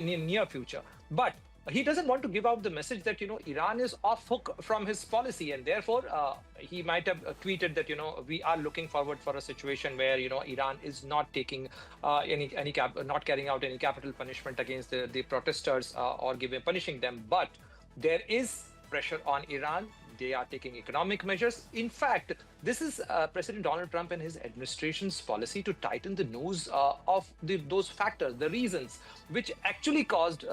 near future. But he doesn't want to give out the message that Iran is off hook from his policy, and therefore he might have tweeted that we are looking forward for a situation where Iran is not taking not carrying out any capital punishment against the protesters or giving punishing them, but there is pressure on Iran. They are taking economic measures. In fact, this is President Donald Trump and his administration's policy to tighten the nose of those factors, the reasons which actually caused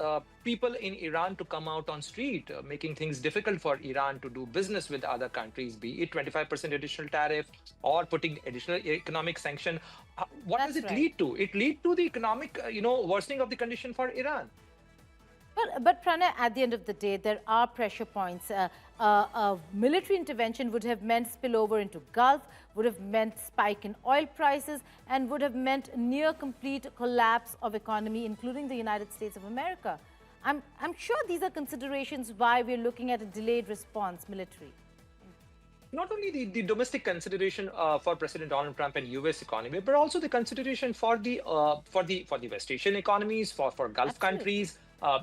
people in Iran to come out on street, making things difficult for Iran to do business with other countries, be it 25% additional tariff or putting additional economic sanction. What does That's it right. lead to? It lead to the economic, worsening of the condition for Iran. But Pranay, at the end of the day, there are pressure points. Military intervention would have meant spillover into Gulf, would have meant spike in oil prices, and would have meant near complete collapse of economy, including the United States of America. I'm sure these are considerations why we're looking at a delayed response military. Not only the domestic consideration for President Donald Trump and U.S. economy, but also the consideration for the West Asian economies, for Gulf Absolutely. countries,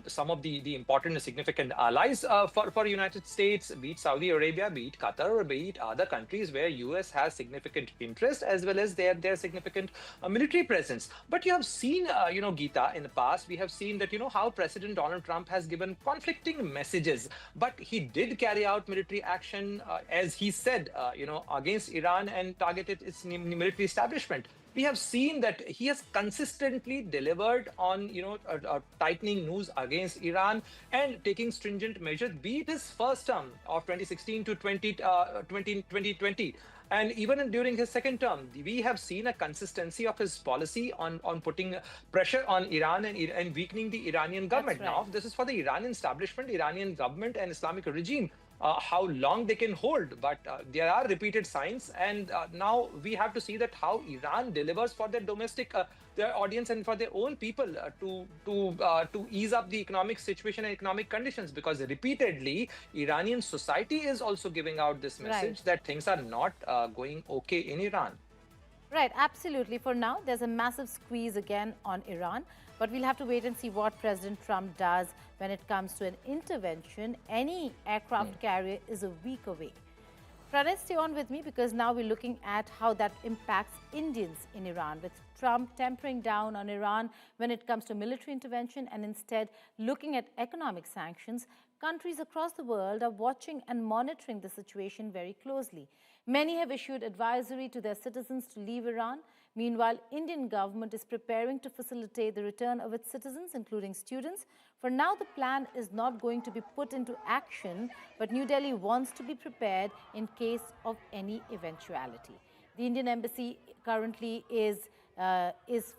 some of the important and significant allies for United States, be it Saudi Arabia, be it Qatar, or be it other countries where U.S. has significant interest as well as their significant military presence. But you have seen, Geeta, in the past, we have seen that how President Donald Trump has given conflicting messages, but he did carry out military action, as he said, against Iran and targeted its military establishment. We have seen that he has consistently delivered on, tightening news against Iran and taking stringent measures, be it his first term of 2016 to 2020. And even during his second term, we have seen a consistency of his policy on putting pressure on Iran and weakening the Iranian That's government. right. Now, this is for the Iranian establishment, Iranian government, and Islamic regime. How long they can hold, but there are repeated signs, and now we have to see that how Iran delivers for their domestic, their audience, and for their own people to ease up the economic situation and economic conditions. Because repeatedly, Iranian society is also giving out this Right. message that things are not going okay in Iran. Right, absolutely. For now, there's a massive squeeze again on Iran, but we'll have to wait and see what President Trump does when it comes to an intervention. Any aircraft carrier is a week away. Pranay, stay on with me because now we're looking at how that impacts Indians in Iran, with Trump tempering down on Iran when it comes to military intervention and instead looking at economic sanctions. Countries across the world are watching and monitoring the situation very closely. Many have issued advisory to their citizens to leave Iran. Meanwhile, Indian government is preparing to facilitate the return of its citizens, including students. For now, the plan is not going to be put into action, but New Delhi wants to be prepared in case of any eventuality. The Indian embassy currently is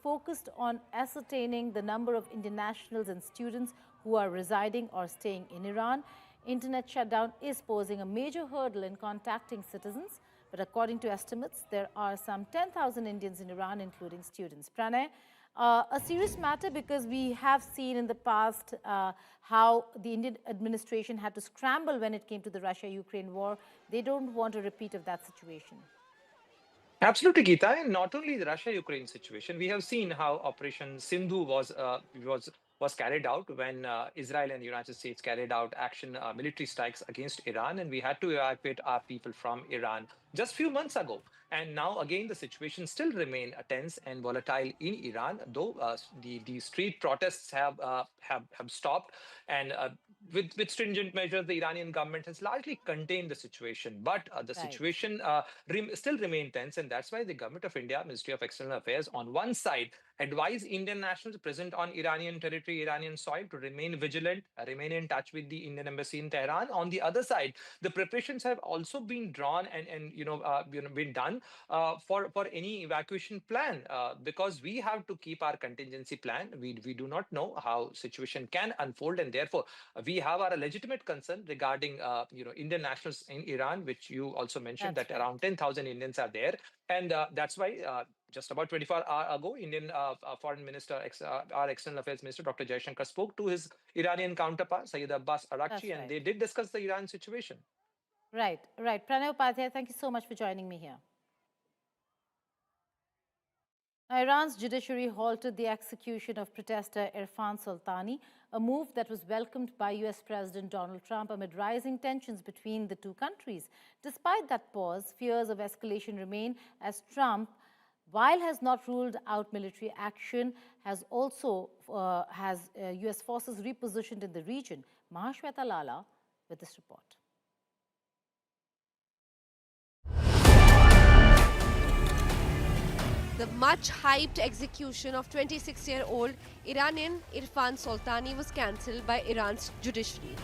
focused on ascertaining the number of Indian nationals and students who are residing or staying in Iran. Internet shutdown is posing a major hurdle in contacting citizens, but according to estimates, there are some 10,000 Indians in Iran, including students. Pranay, a serious matter because we have seen in the past how the Indian administration had to scramble when it came to the Russia-Ukraine war. They don't want a repeat of that situation. Absolutely, Geeta, and not only the Russia-Ukraine situation, we have seen how Operation Sindhu was carried out when Israel and the United States carried out action military strikes against Iran, and we had to evacuate our people from Iran just few months ago. And now again, the situation still remain tense and volatile in Iran, though the street protests have stopped, and with stringent measures, the Iranian government has largely contained the situation. But the Right. situation still remain tense, and that's why the government of India, Ministry of External Affairs, on one side, advise Indian nationals present on Iranian territory, Iranian soil, to remain vigilant, remain in touch with the Indian embassy in Tehran. On the other side, the preparations have also been drawn and been done for any evacuation plan, because we have to keep our contingency plan. We do not know how situation can unfold, and therefore we have our legitimate concern regarding Indian nationals in Iran, which you also mentioned That's that right. around 10,000 Indians are there, and that's why. Just about 24 hours ago, Indian Foreign Minister, our External Affairs Minister, Dr. Jaishankar, spoke to his Iranian counterpart, Sayyid Abbas That's Arakchi, and right. they did discuss the Iran situation. Right. Right. Pranay Upadhyay, thank you so much for joining me here. Iran's judiciary halted the execution of protester Irfan Soltani, a move that was welcomed by US President Donald Trump amid rising tensions between the two countries. Despite that pause, fears of escalation remain as Trump, while has not ruled out military action, has also US forces repositioned in the region. Mahashweta Lala with this report. The much-hyped execution of 26-year-old Iranian Irfan Soltani was cancelled by Iran's judiciary.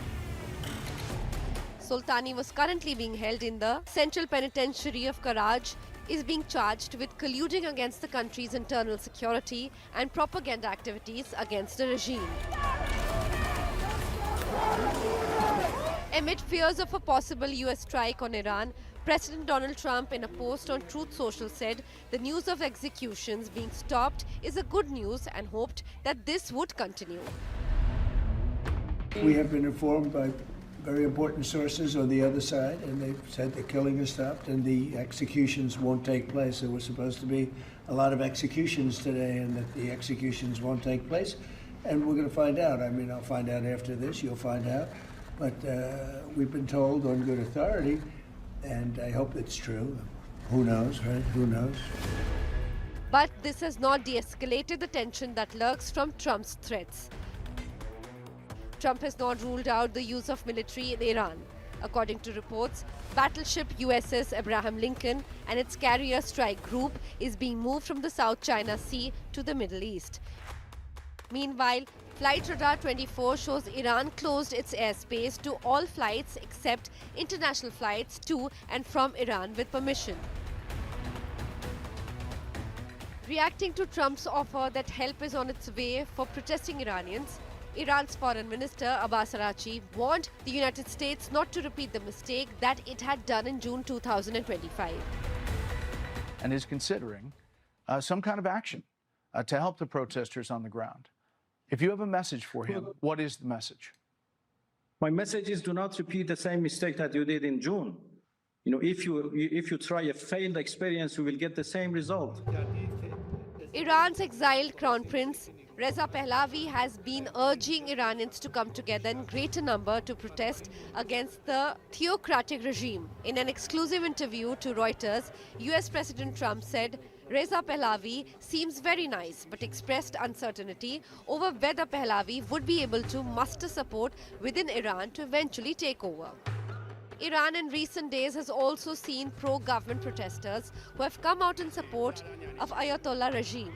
Soltani was currently being held in the Central Penitentiary of Karaj, is being charged with colluding against the country's internal security and propaganda activities against the regime. Amid fears of a possible US strike on Iran, President Donald Trump, in a post on Truth Social, said the news of executions being stopped is a good news and hoped that this would continue. We have been informed by very important sources on the other side, and they've said the killing has stopped and the executions won't take place. There were supposed to be a lot of executions today, and that the executions won't take place. And we're going to find out. I mean, I'll find out after this. You'll find out. But we've been told on good authority, and I hope it's true. Who knows, right? Who knows? But this has not de-escalated the tension that lurks from Trump's threats. Trump has not ruled out the use of military in Iran. According to reports, battleship USS Abraham Lincoln and its carrier strike group is being moved from the South China Sea to the Middle East. Meanwhile, Flight Radar 24 shows Iran closed its airspace to all flights except international flights to and from Iran with permission. Reacting to Trump's offer that help is on its way for protesting Iranians, Iran's Foreign Minister Abbas Araghchi warned the United States not to repeat the mistake that it had done in June 2025. And is considering some kind of action to help the protesters on the ground. If you have a message for him, what is the message? My message is do not repeat the same mistake that you did in June. You know, if you try a failed experience, you will get the same result. Iran's exiled Crown Prince Reza Pahlavi has been urging Iranians to come together in greater number to protest against the theocratic regime. In an exclusive interview to Reuters, US President Trump said Reza Pahlavi seems very nice, but expressed uncertainty over whether Pahlavi would be able to muster support within Iran to eventually take over. Iran in recent days has also seen pro-government protesters who have come out in support of Ayatollah regime.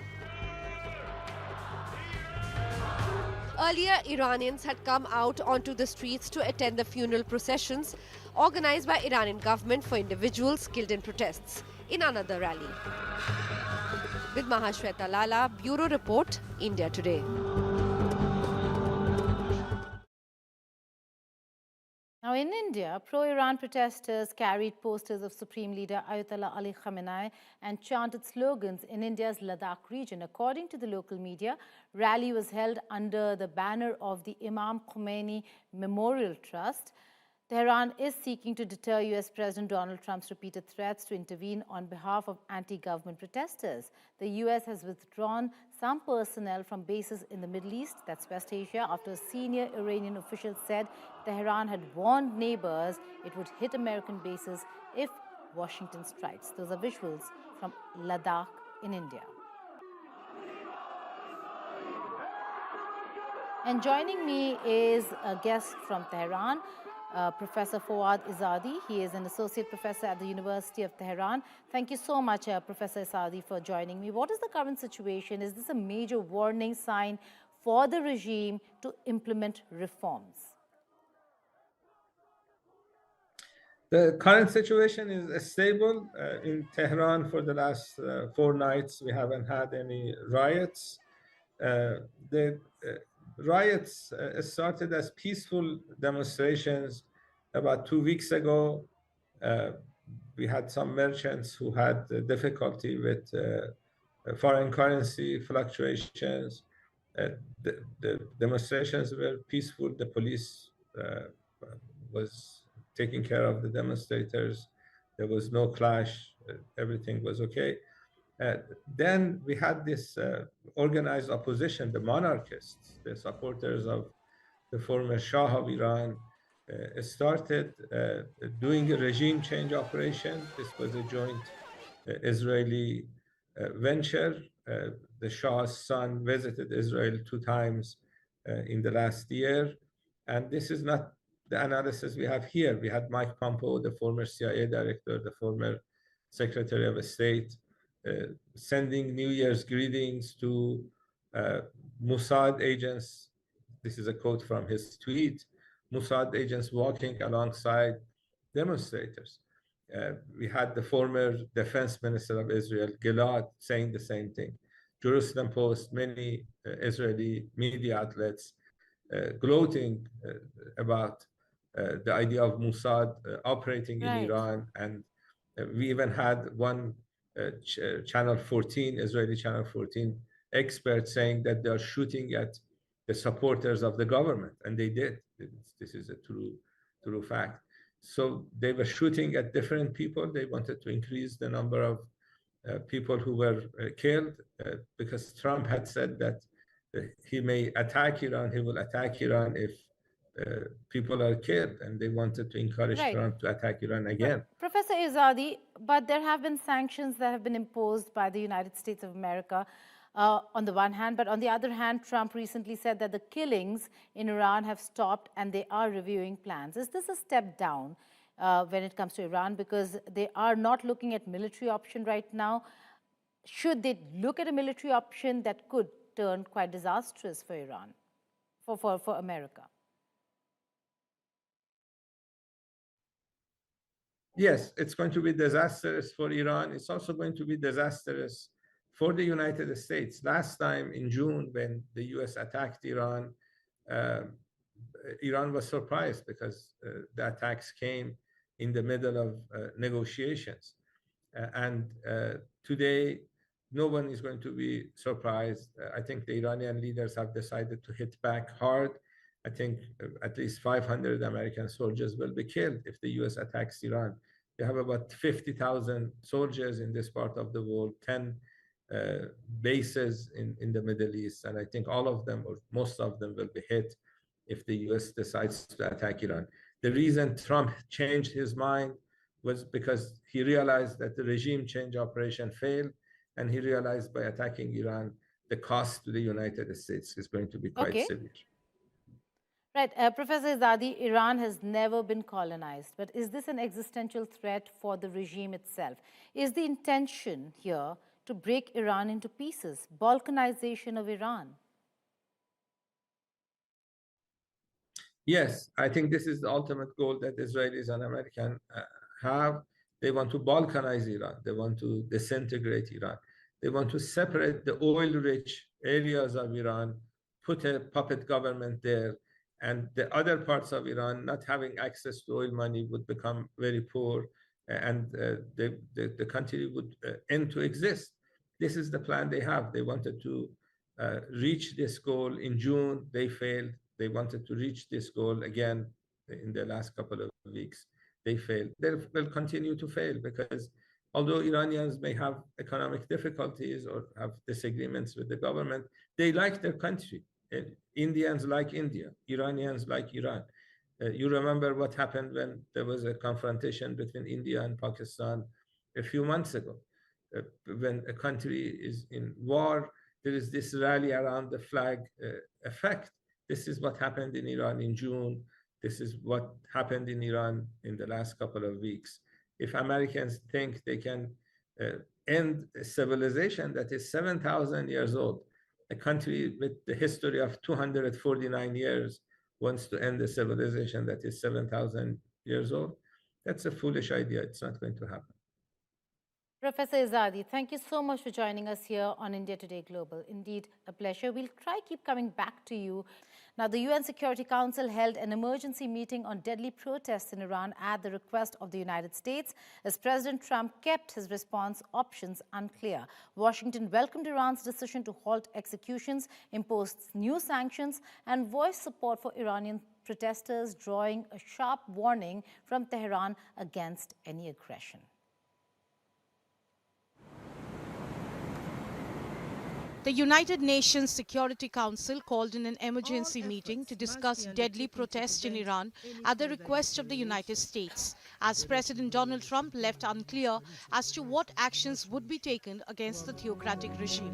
Earlier, Iranians had come out onto the streets to attend the funeral processions organized by Iranian government for individuals killed in protests in another rally. With Mahashweta Lala, Bureau Report, India Today. Now, in India, pro-Iran protesters carried posters of Supreme Leader Ayatollah Ali Khamenei and chanted slogans in India's Ladakh region. According to the local media, rally was held under the banner of the Imam Khomeini Memorial Trust. Tehran is seeking to deter US President Donald Trump's repeated threats to intervene on behalf of anti-government protesters. The US has withdrawn some personnel from bases in the Middle East, that's West Asia, after a senior Iranian official said Tehran had warned neighbors it would hit American bases if Washington strikes. Those are visuals from Ladakh in India. And joining me is a guest from Tehran, Professor Fawad Izadi. He is an associate professor at the University of Tehran. Thank you so much, Professor Izadi, for joining me. What is the current situation? Is this a major warning sign for the regime to implement reforms? The current situation is stable. In Tehran for the last 4 nights, we haven't had any riots. The riots started as peaceful demonstrations about 2 weeks ago. We had some merchants who had difficulty with foreign currency fluctuations. The demonstrations were peaceful. The police was taking care of the demonstrators. There was no clash. Everything was okay. Uh, then we had this organized opposition, the monarchists, the supporters of the former Shah of Iran, started doing a regime change operation. This was a joint Israeli venture. The Shah's son visited Israel 2 times in the last year. And this is not the analysis we have here. We had Mike Pompeo, the former CIA director, the former Secretary of State, sending New Year's greetings to Mossad agents. This is a quote from his tweet. Mossad agents walking alongside demonstrators. We had the former defense minister of Israel, Gilad, saying the same thing. Jerusalem Post, many Israeli media outlets gloating about the idea of Mossad operating in Iran. And we even had one Channel 14, Israeli Channel 14 expert saying that they are shooting at the supporters of the government. And they did. This is a true fact. So they were shooting at different people. They wanted to increase the number of people who were killed because Trump had said that he may attack Iran, he will attack Iran if people are killed, and they wanted to encourage Trump to attack Iran again. Professor Izadi, but there have been sanctions that have been imposed by the United States of America on the one hand, but on the other hand, Trump recently said that the killings in Iran have stopped and they are reviewing plans. Is this a step down when it comes to Iran, because they are not looking at military option right now? Should they look at a military option that could turn quite disastrous for Iran, for America? Yes, it's going to be disastrous for Iran. It's also going to be disastrous for the United States. Last time in June, when the US attacked Iran, Iran was surprised because the attacks came in the middle of negotiations. And today, no one is going to be surprised. I think the Iranian leaders have decided to hit back hard. I think at least 500 American soldiers will be killed if the US attacks Iran. They have about 50,000 soldiers in this part of the world, 10 bases in the Middle East. And I think all of them, or most of them, will be hit if the US decides to attack Iran. The reason Trump changed his mind was because he realized that the regime change operation failed, and he realized by attacking Iran, the cost to the United States is going to be quite severe. Right. Professor Izadi, Iran has never been colonized, but is this an existential threat for the regime itself? Is the intention here to break Iran into pieces, balkanization of Iran? Yes, I think this is the ultimate goal that Israelis and Americans have. They want to balkanize Iran. They want to disintegrate Iran. They want to separate the oil-rich areas of Iran, put a puppet government there, and the other parts of Iran not having access to oil money would become very poor, and the country would end to exist. This is the plan they have. They wanted to reach this goal in June. They failed. They wanted to reach this goal again in the last couple of weeks. They failed. They will continue to fail because although Iranians may have economic difficulties or have disagreements with the government, they like their country. Indians like India. Iranians like Iran. You remember what happened when there was a confrontation between India and Pakistan a few months ago. When a country is in war, there is this rally around the flag effect. This is what happened in Iran in June. This is what happened in Iran in the last couple of weeks. If Americans think they can end a civilization that is 7,000 years old, a country with the history of 249 years wants to end a civilization that is 7,000 years old, that's a foolish idea. It's not going to happen. Professor Izadi, thank you so much for joining us here on India Today Global. Indeed, a pleasure. We'll keep coming back to you. Now, the UN Security Council held an emergency meeting on deadly protests in Iran at the request of the United States, as President Trump kept his response options unclear. Washington welcomed Iran's decision to halt executions, imposed new sanctions, and voiced support for Iranian protesters, drawing a sharp warning from Tehran against any aggression. The United Nations Security Council called in an emergency meeting to discuss deadly protests in Iran at the request of the United States, as President Donald Trump left unclear as to what actions would be taken against the theocratic regime.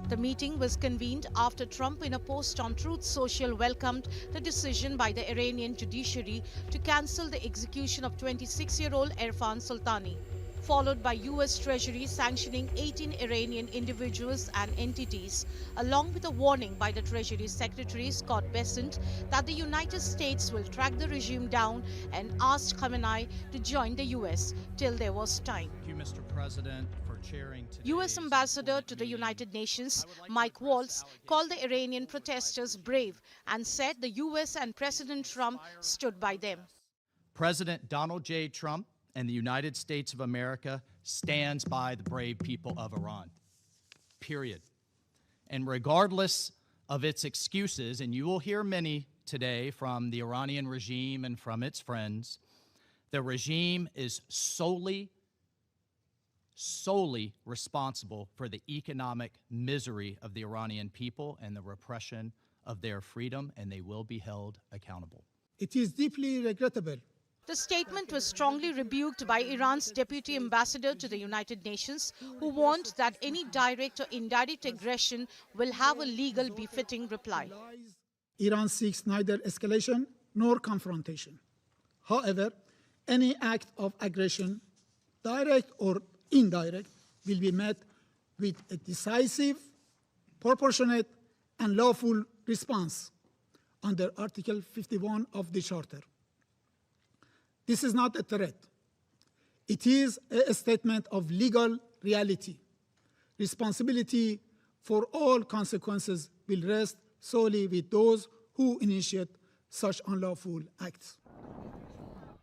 The meeting was convened after Trump, in a post on Truth Social, welcomed the decision by the Iranian judiciary to cancel the execution of 26-year-old Irfan Soltani, followed by U.S. Treasury sanctioning 18 Iranian individuals and entities, along with a warning by the Treasury Secretary Scott Bessent that the United States will track the regime down, and asked Khamenei to join the U.S. till there was time. Thank you, Mr. President, for chairing today's U.S. Ambassador to the United Nations, Mike Waltz, called the Iranian protesters brave and said the U.S. and President Trump stood by them. President Donald J. Trump and the United States of America stands by the brave people of Iran, period. And regardless of its excuses, and you will hear many today from the Iranian regime and from its friends, the regime is solely responsible for the economic misery of the Iranian people and the repression of their freedom, and they will be held accountable. It is deeply regrettable. The statement was strongly rebuked by Iran's deputy ambassador to the United Nations, who warned that any direct or indirect aggression will have a legal befitting reply. Iran seeks neither escalation nor confrontation. However, any act of aggression, direct or indirect, will be met with a decisive, proportionate, and lawful response under Article 51 of the Charter. This is not a threat. It is a statement of legal reality. Responsibility for all consequences will rest solely with those who initiate such unlawful acts.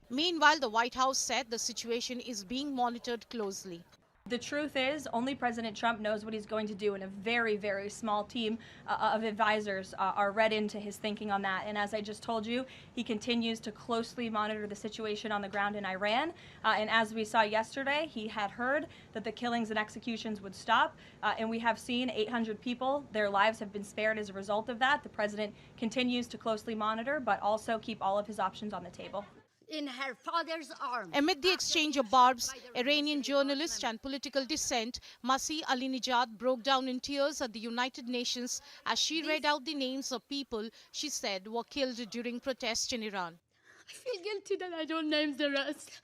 Meanwhile, the White House said the situation is being monitored closely. The truth is, only President Trump knows what he's going to do, and a very, very small team of advisors are read into his thinking on that. And as I just told you, he continues to closely monitor the situation on the ground in Iran. And as we saw yesterday, he had heard that the killings and executions would stop. And we have seen 800 people, their lives have been spared as a result of that. The president continues to closely monitor, but also keep all of his options on the table. In her father's arms. Amid the exchange of barbs, Iranian journalist and political dissent Masih Alinejad broke down in tears at the United Nations as she read out the names of people she said were killed during protests in Iran. I feel guilty that I don't name the rest.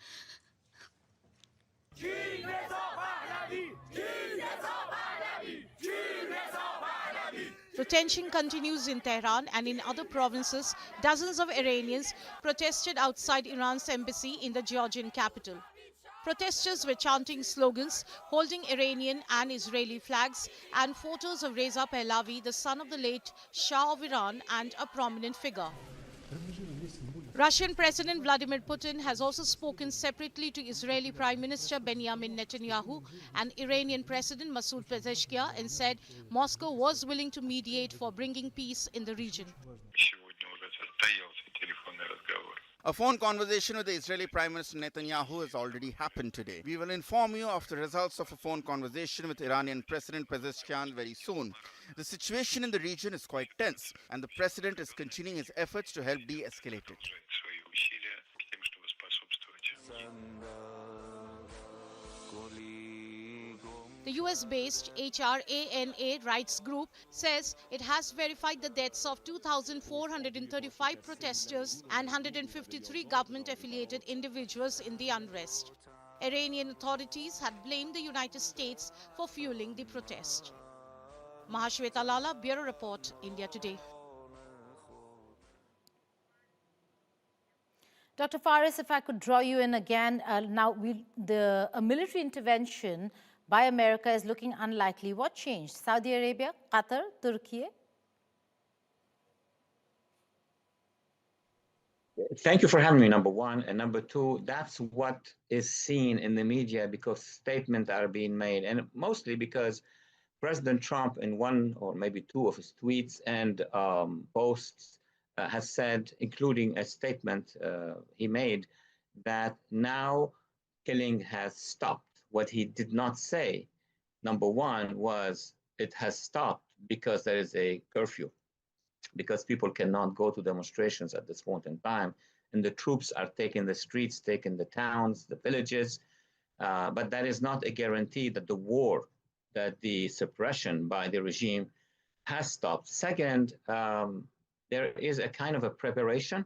The tension continues in Tehran, and in other provinces, dozens of Iranians protested outside Iran's embassy in the Georgian capital. Protesters were chanting slogans, holding Iranian and Israeli flags, and photos of Reza Pahlavi, the son of the late Shah of Iran and a prominent figure. Russian President Vladimir Putin has also spoken separately to Israeli Prime Minister Benjamin Netanyahu and Iranian President Masoud Pezeshkian, and said Moscow was willing to mediate for bringing peace in the region. A phone conversation with the Israeli Prime Minister Netanyahu has already happened today. We will inform you of the results of a phone conversation with Iranian President Pezeshkian very soon. The situation in the region is quite tense, and the president is continuing his efforts to help de-escalate it. The US-based HRANA rights group says it has verified the deaths of 2,435 protesters and 153 government-affiliated individuals in the unrest. Iranian authorities had blamed the United States for fueling the protest. Mahashweta Lala, Bureau Report, India Today. Dr. Faris, if I could draw you in again, a military intervention by America is looking unlikely. What changed? Saudi Arabia, Qatar, Turkey? Thank you for having me, number one. And number two, that's what is seen in the media because statements are being made. And mostly because President Trump, in one or maybe two of his tweets and posts, has said, including a statement he made, that now killing has stopped. What he did not say, number one, was it has stopped because there is a curfew, because people cannot go to demonstrations at this point in time, and the troops are taking the streets, taking the towns, the villages, but that is not a guarantee that the war, that the suppression by the regime has stopped. Second, there is a kind of a preparation.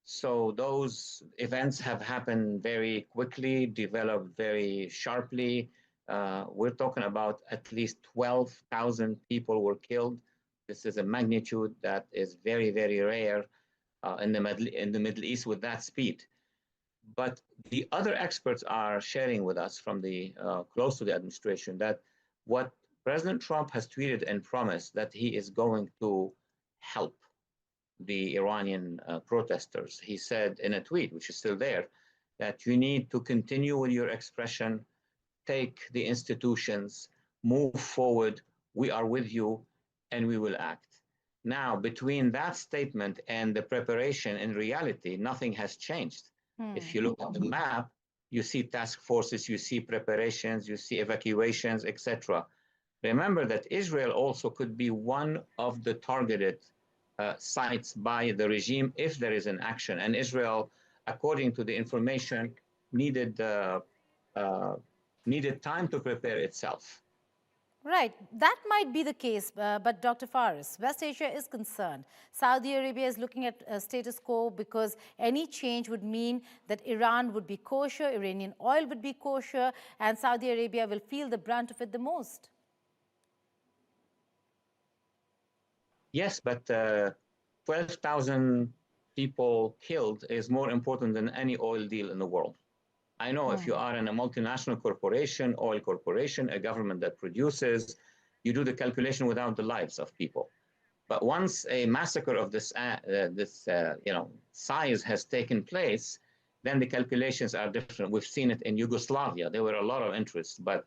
So those events have happened very quickly, developed very sharply. We're talking about at least 12,000 people were killed. This is a magnitude that is very, very rare in the Middle East with that speed. But the other experts are sharing with us from the close to the administration that what President Trump has tweeted and promised, that he is going to help the Iranian protesters. He said in a tweet, which is still there, that you need to continue with your expression, take the institutions, move forward, we are with you, and we will act. Now, between that statement and the preparation, in reality, nothing has changed. If you look at the map, you see task forces, you see preparations, you see evacuations, etc. Remember that Israel also could be one of the targeted sites by the regime if there is an action. And Israel, according to the information, needed time to prepare itself. Right, that might be the case, but Dr. Faris, West Asia is concerned. Saudi Arabia is looking at status quo because any change would mean that Iran would be kosher, Iranian oil would be kosher, and Saudi Arabia will feel the brunt of it the most. Yes, but 12,000 people killed is more important than any oil deal in the world. I know if you are in a multinational corporation, oil corporation, a government that produces, you do the calculation without the lives of people. But once a massacre of this size has taken place, then the calculations are different. We've seen it in Yugoslavia. There were a lot of interests, but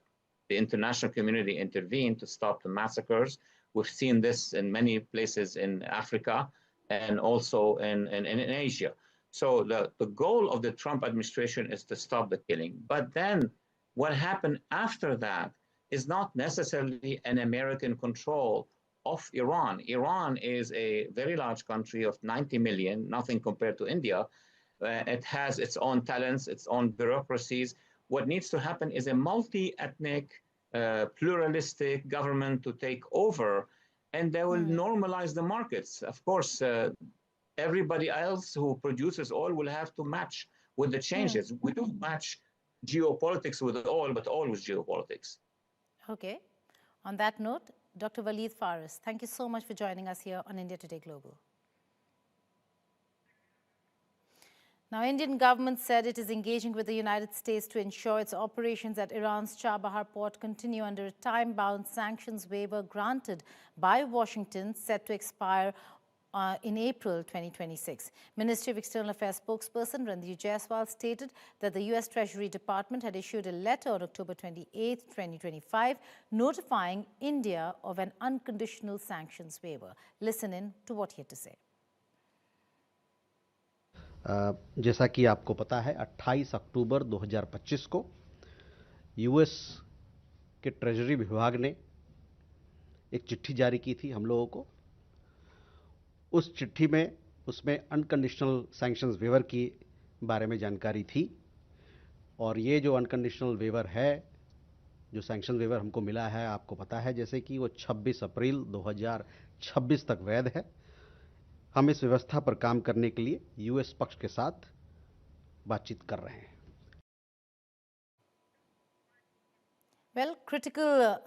the international community intervened to stop the massacres. We've seen this in many places in Africa and also in Asia. So the goal of the Trump administration is to stop the killing. But then what happened after that is not necessarily an American control of Iran. Iran is a very large country of 90 million, nothing compared to India. It has its own talents, its own bureaucracies. What needs to happen is a multi-ethnic, pluralistic government to take over, and they will normalize the markets. Of course, everybody else who produces oil will have to match with the changes. We don't match geopolitics with oil, but oil with geopolitics. Okay. On that note, Dr. Waleed Faris, thank you so much for joining us here on India Today Global. Now, Indian government said it is engaging with the United States to ensure its operations at Iran's Chabahar port continue under a time-bound sanctions waiver granted by Washington, set to expire in April 2026. Ministry of External Affairs spokesperson Randeep Jaiswal stated that the U.S. Treasury Department had issued a letter on October 28, 2025, notifying India of an unconditional sanctions waiver. Listen in to what he had to say. जैसा कि आपको पता है 28 अक्टूबर 2025 को US के treasury विभाग ने एक चिट्ठी जारी की थी हम लोगों को। उस चिट्ठी में उसमें अनकंडीशनल सैंक्शंस वेवर की बारे में जानकारी थी, और ये जो अनकंडीशनल वेवर है, जो सैंक्शन वेवर हमको मिला है, आपको पता है जैसे कि वो 26 अप्रैल 2026 तक वैध है। हम इस व्यवस्था पर काम करने के लिए यूएस पक्ष के साथ बातचीत कर रहे हैं। Well, critical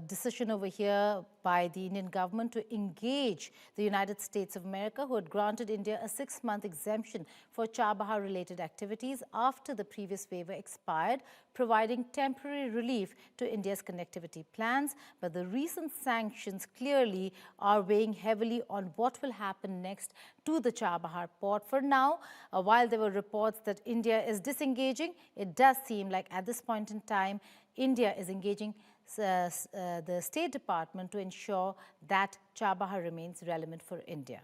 decision over here by the Indian government to engage the United States of America, who had granted India a 6-month exemption for Chabahar-related activities after the previous waiver expired, providing temporary relief to India's connectivity plans. But the recent sanctions clearly are weighing heavily on what will happen next to the Chabahar port. For now, while there were reports that India is disengaging, it does seem like at this point in time, India is engaging the State Department to ensure that Chabahar remains relevant for India.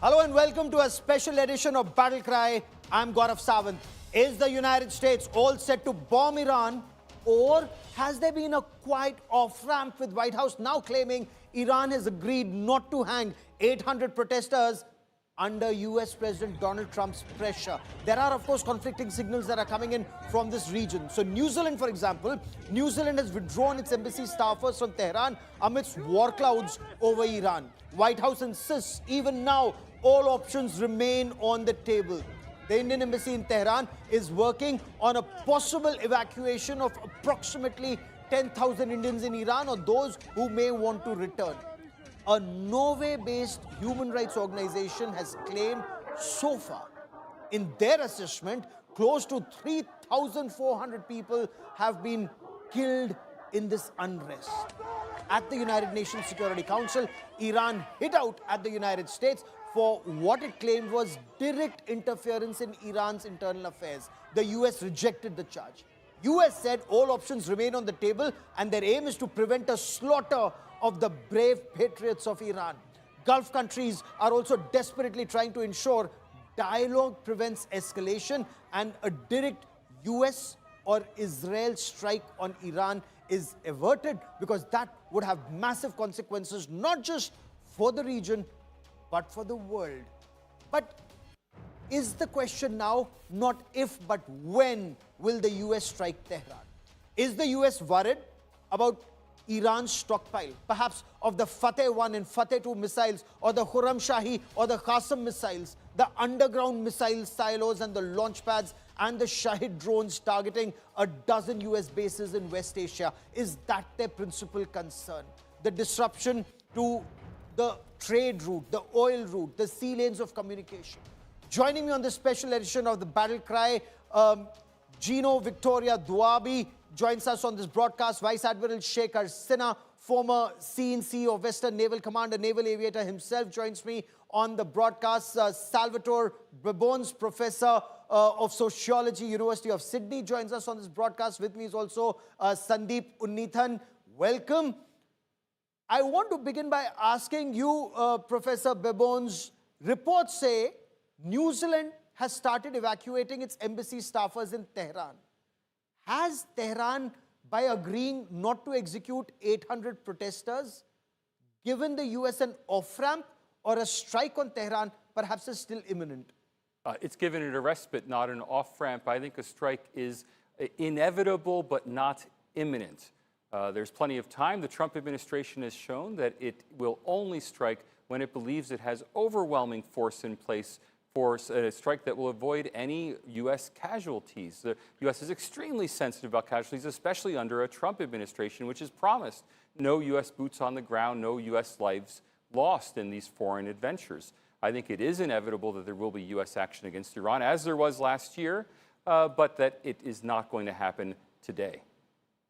Hello and welcome to a special edition of Battle Cry. I'm Gaurav Sawant. Is the United States all set to bomb Iran, Or has there been a quiet off-ramp with White House now claiming Iran has agreed not to hang 800 protesters under US President Donald Trump's pressure? There are, of course, conflicting signals that are coming in from this region. So New Zealand, for example, New Zealand has withdrawn its embassy staffers from Tehran amidst war clouds over Iran. White House insists even now all options remain on the table. The Indian embassy in Tehran is working on a possible evacuation of approximately 10,000 Indians in Iran or those who may want to return. A Norway-based human rights organization has claimed so far, in their assessment, close to 3,400 people have been killed in this unrest. At the United Nations Security Council, Iran hit out at the United States for what it claimed was direct interference in Iran's internal affairs. The US rejected the charge. US said all options remain on the table and their aim is to prevent a slaughter of the brave patriots of Iran. Gulf countries are also desperately trying to ensure dialogue prevents escalation and a direct US or Israel strike on Iran is averted, because that would have massive consequences, not just for the region, but for the world. But is the question now not if, but when will the US strike Tehran? Is the US worried about Iran's stockpile, perhaps of the Fateh 1 and Fateh 2 missiles, or the Khurram Shahi or the Qassam missiles, the underground missile silos and the launch pads, and the Shahid drones targeting a dozen US bases in West Asia? Is that their principal concern? The disruption to the trade route, the oil route, the sea lanes of communication. Joining me on this special edition of the Battle Cry, Gino Victoria Duabi joins us on this broadcast. Vice Admiral Shekhar Sinha, former CNC of Western Naval Command, a naval aviator himself, joins me on the broadcast. Salvatore Bebons, professor of sociology, University of Sydney, joins us on this broadcast. With me is also Sandeep Unnithan. Welcome. I want to begin by asking you, Professor Bebons, reports say New Zealand has started evacuating its embassy staffers in Tehran. Has Tehran, by agreeing not to execute 800 protesters, given the US an off-ramp, or a strike on Tehran perhaps is still imminent? It's given it a respite, not an off-ramp. I think a strike is inevitable but not imminent. There's plenty of time. The Trump administration has shown that it will only strike when it believes it has overwhelming force in place for a strike that will avoid any U.S. casualties. The U.S. is extremely sensitive about casualties, especially under a Trump administration, which has promised no U.S. boots on the ground, no U.S. lives lost in these foreign adventures. I think it is inevitable that there will be U.S. action against Iran, as there was last year, but that it is not going to happen today.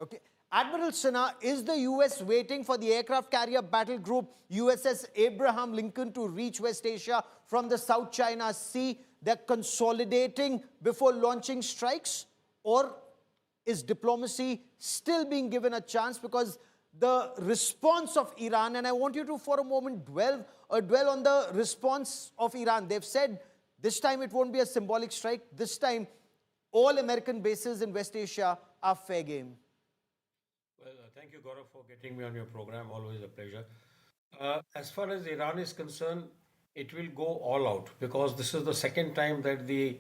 Okay. Admiral Sinha, is the US waiting for the aircraft carrier battle group USS Abraham Lincoln to reach West Asia from the South China Sea? They're consolidating before launching strikes? Or is diplomacy still being given a chance? Because the response of Iran, and I want you to for a moment dwell on the response of Iran. They've said this time it won't be a symbolic strike. This time all American bases in West Asia are fair game. Well, thank you, Gaurav, for getting me on your program. Always a pleasure. As far as Iran is concerned, it will go all out, because this is the second time that the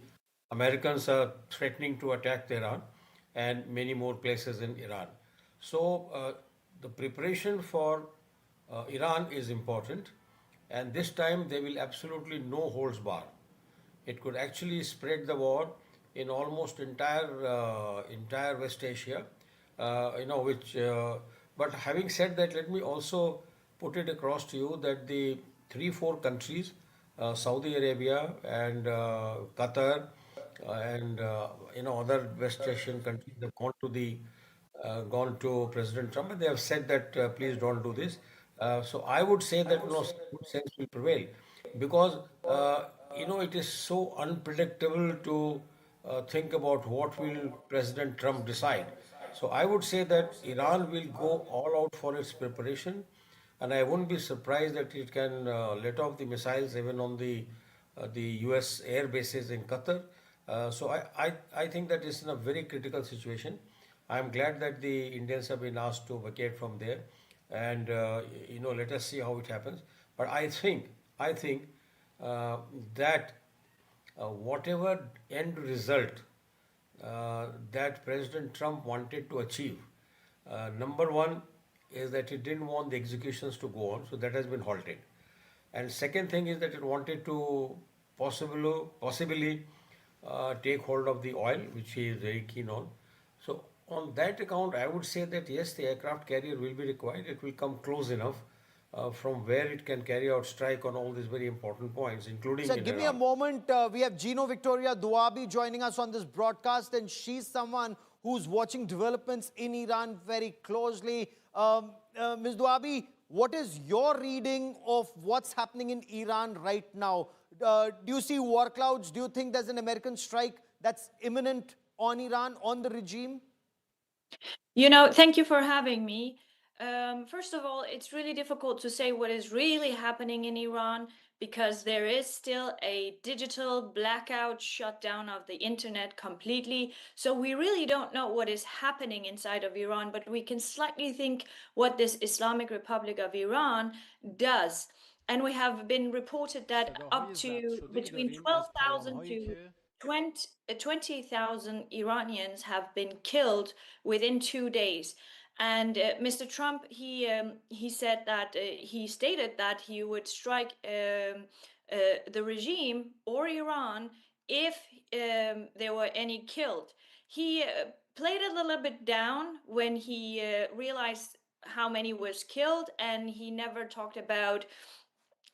Americans are threatening to attack Tehran and many more places in Iran. So the preparation for Iran is important, and this time there will absolutely no holds bar. It could actually spread the war in almost entire West Asia. But having said that, let me also put it across to you that the 3-4 countries, Saudi Arabia and Qatar and other West Asian countries, have gone to President Trump, and they have said that please don't do this. So I would say that good sense will prevail, because it is so unpredictable to think about what will President Trump decide. So I would say that Iran will go all out for its preparation, and I wouldn't be surprised that it can let off the missiles even on the US air bases in Qatar. So I think that it's in a very critical situation. I'm glad that the Indians have been asked to vacate from there, and let us see how it happens. But I think that whatever end result that President Trump wanted to achieve, number one is that he didn't want the executions to go on, so that has been halted. And second thing is that it wanted to possibly take hold of the oil, which he is very keen on. So on that account, I would say that yes, the aircraft carrier will be required. It will come close enough from where it can carry out strike on all these very important points, including Sir, in give me a Iran. moment. We have Gino Victoria Duabi joining us on this broadcast, and she's someone who's watching developments in Iran very closely. Ms. Duabi, what is your reading of what's happening in Iran right now? Do you see war clouds? Do you think there's an American strike that's imminent on Iran, on the regime? Thank you for having me. First of all, it's really difficult to say what is really happening in Iran because there is still a digital blackout shutdown of the internet completely. So we really don't know what is happening inside of Iran, but we can slightly think what this Islamic Republic of Iran does. And we have been reported that up to between 12,000 to 20,000 Iranians have been killed within 2 days. And Mr. Trump, he said that he stated that he would strike the regime or Iran if there were any killed. He played a little bit down when he realized how many was killed, and he never talked about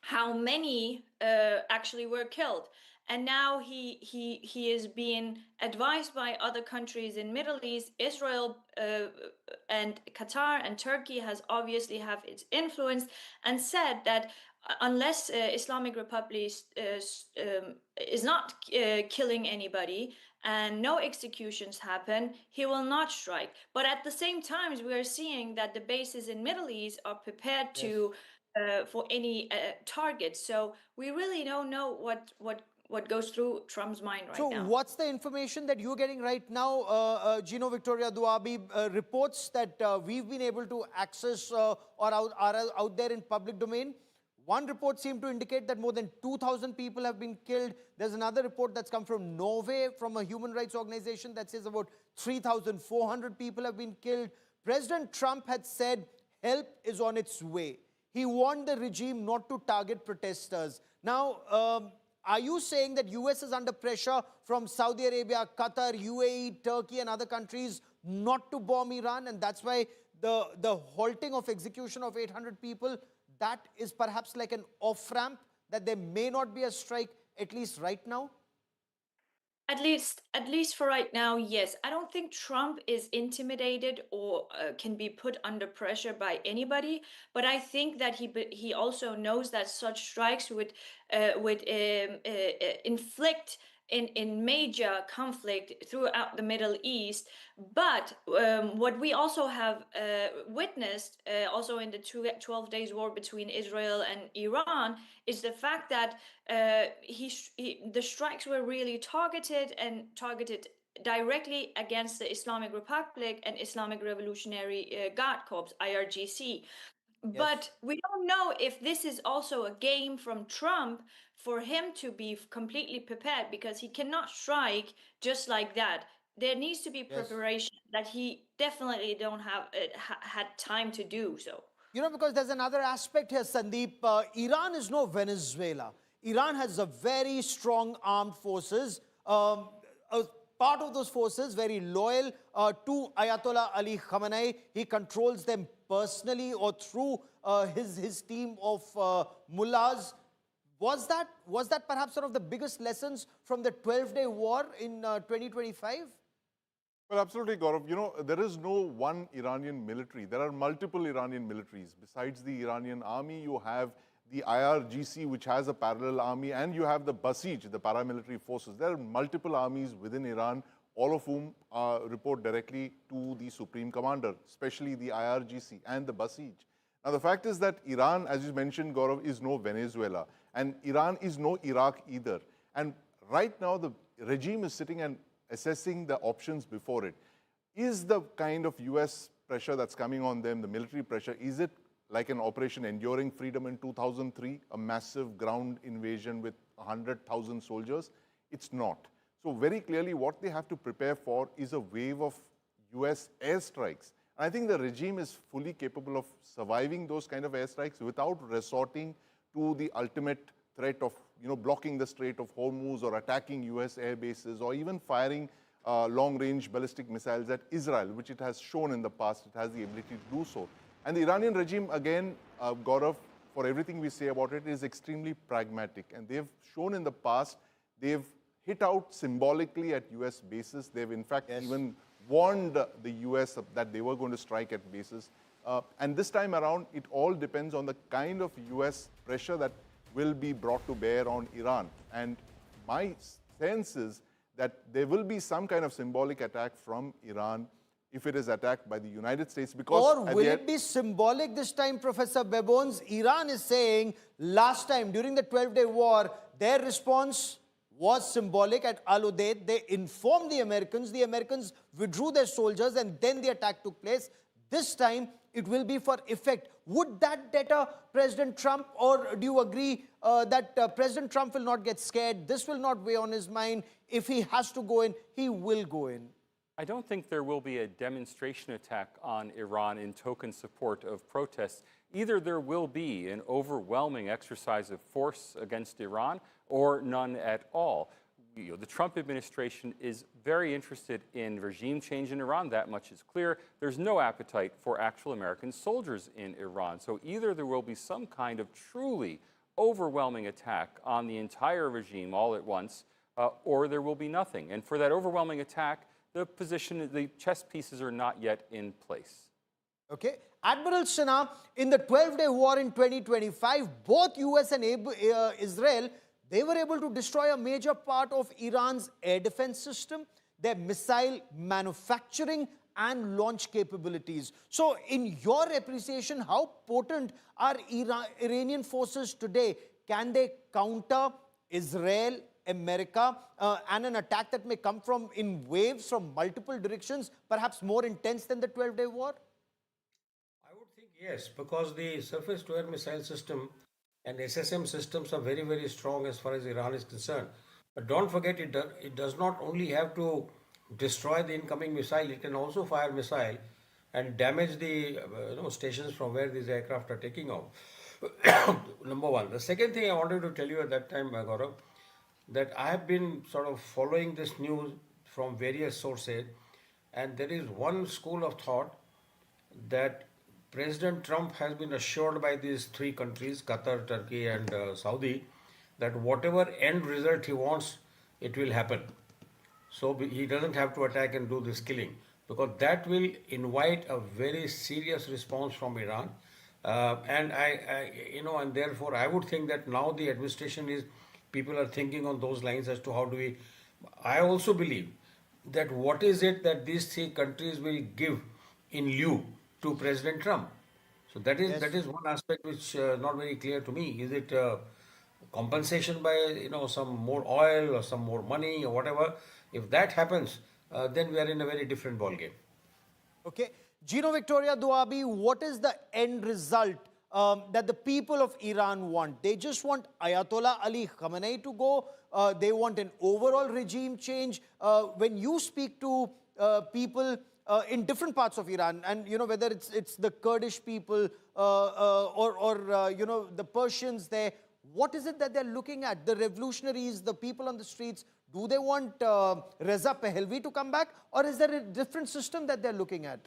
how many actually were killed. And now he is being advised by other countries in Middle East. Israel and Qatar and Turkey has obviously have its influence, and said that unless Islamic Republic is not killing anybody and no executions happen, he will not strike. But at the same time, we are seeing that the bases in Middle East are prepared to for any target. So we really don't know what goes through Trump's mind right now. So what's the information that you're getting right now, Gino Victoria Duabi? Reports that we've been able to access or are out there in public domain. One report seemed to indicate that more than 2,000 people have been killed. There's another report that's come from Norway, from a human rights organization, that says about 3,400 people have been killed. President Trump had said help is on its way. He warned the regime not to target protesters. Now, are you saying that US is under pressure from Saudi Arabia, Qatar, UAE, Turkey and other countries not to bomb Iran, and that's why the halting of execution of 800 people, that is perhaps like an off-ramp, that there may not be a strike, at least right now? At least for right now, yes. I don't think Trump is intimidated or can be put under pressure by anybody. But I think that he also knows that such strikes would inflict in major conflict throughout the Middle East. But what we also have witnessed also in the 12 days war between Israel and Iran is the fact that the strikes were really targeted directly against the Islamic Republic and Islamic Revolutionary Guard Corps, IRGC. But we don't know if this is also a game from Trump for him to be completely prepared, because he cannot strike just like that. There needs to be preparation that he definitely don't have had time to do so. Because there's another aspect here, Sandeep. Iran is no Venezuela. Iran has a very strong armed forces. Part of those forces, very loyal to Ayatollah Ali Khamenei. He controls them personally or through his team of mullahs. Was that perhaps one of the biggest lessons from the 12-day war in 2025? Well, absolutely, Gaurav. There is no one Iranian military. There are multiple Iranian militaries. Besides the Iranian army, you have the IRGC, which has a parallel army, and you have the Basij, the paramilitary forces. There are multiple armies within Iran, all of whom report directly to the Supreme Commander, especially the IRGC and the Basij. Now, the fact is that Iran, as you mentioned, Gaurav, is no Venezuela, and Iran is no Iraq either. And right now, the regime is sitting and assessing the options before it. is the kind of US pressure that's coming on them, the military pressure, is it like an Operation Enduring Freedom in 2003, a massive ground invasion with 100,000 soldiers? It's not. So very clearly what they have to prepare for is a wave of US airstrikes. And I think the regime is fully capable of surviving those kind of airstrikes without resorting to the ultimate threat of blocking the Strait of Hormuz or attacking US air bases or even firing long-range ballistic missiles at Israel, which it has shown in the past it has the ability to do so. And the Iranian regime, again, Gaurav, for everything we say about it, is extremely pragmatic. And they've shown in the past, they've hit out symbolically at US bases. They've in fact even warned the US that they were going to strike at bases. And this time around, it all depends on the kind of US pressure that will be brought to bear on Iran. And my sense is that there will be some kind of symbolic attack from Iran if it is attacked by the United States. Because or will it be symbolic this time, Professor Bebones? Iran is saying last time during the 12-day war, their response was symbolic at Al-Udeid. They informed the Americans withdrew their soldiers, and then the attack took place. This time, it will be for effect. Would that deter President Trump, or do you agree that President Trump will not get scared? This will not weigh on his mind. If he has to go in, he will go in. I don't think there will be a demonstration attack on Iran in token support of protests. Either there will be an overwhelming exercise of force against Iran or none at all. The Trump administration is very interested in regime change in Iran. That much is clear. There's no appetite for actual American soldiers in Iran. So either there will be some kind of truly overwhelming attack on the entire regime all at once, or there will be nothing. And for that overwhelming attack, the chess pieces are not yet in place. Okay. Admiral Sinha, in the 12-day war in 2025, both US and Israel, they were able to destroy a major part of Iran's air defense system, their missile manufacturing and launch capabilities. So in your appreciation, how potent are Iranian forces today? Can they counter Israel, America, and an attack that may come from in waves from multiple directions, perhaps more intense than the 12-day war? I would think yes, because the surface-to-air missile system and SSM systems are very, very strong as far as Iran is concerned. But don't forget, it does not only have to destroy the incoming missile, it can also fire missile and damage the stations from where these aircraft are taking off. Number one. The second thing I wanted to tell you at that time, Gaurav, that I have been sort of following this news from various sources, and there is one school of thought that President Trump has been assured by these three countries, Qatar, Turkey and Saudi, that whatever end result he wants, it will happen. So he doesn't have to attack and do this killing, because that will invite a very serious response from Iran. And and therefore I would think that now the administration is, people are thinking on those lines as to how do we, I also believe that what is it that these three countries will give in lieu to President Trump. So that is one aspect which not very clear to me. Is it compensation by some more oil or some more money or whatever? If that happens, then we are in a very different ballgame. Okay. Gino Victoria Duabi, what is the end result that the people of Iran want? They just want Ayatollah Ali Khamenei to go. They want an overall regime change. When you speak to people in different parts of Iran, and whether it's the Kurdish people or the Persians there, what is it that they're looking at? The revolutionaries, the people on the streets, do they want Reza Pahlavi to come back, or is there a different system that they're looking at?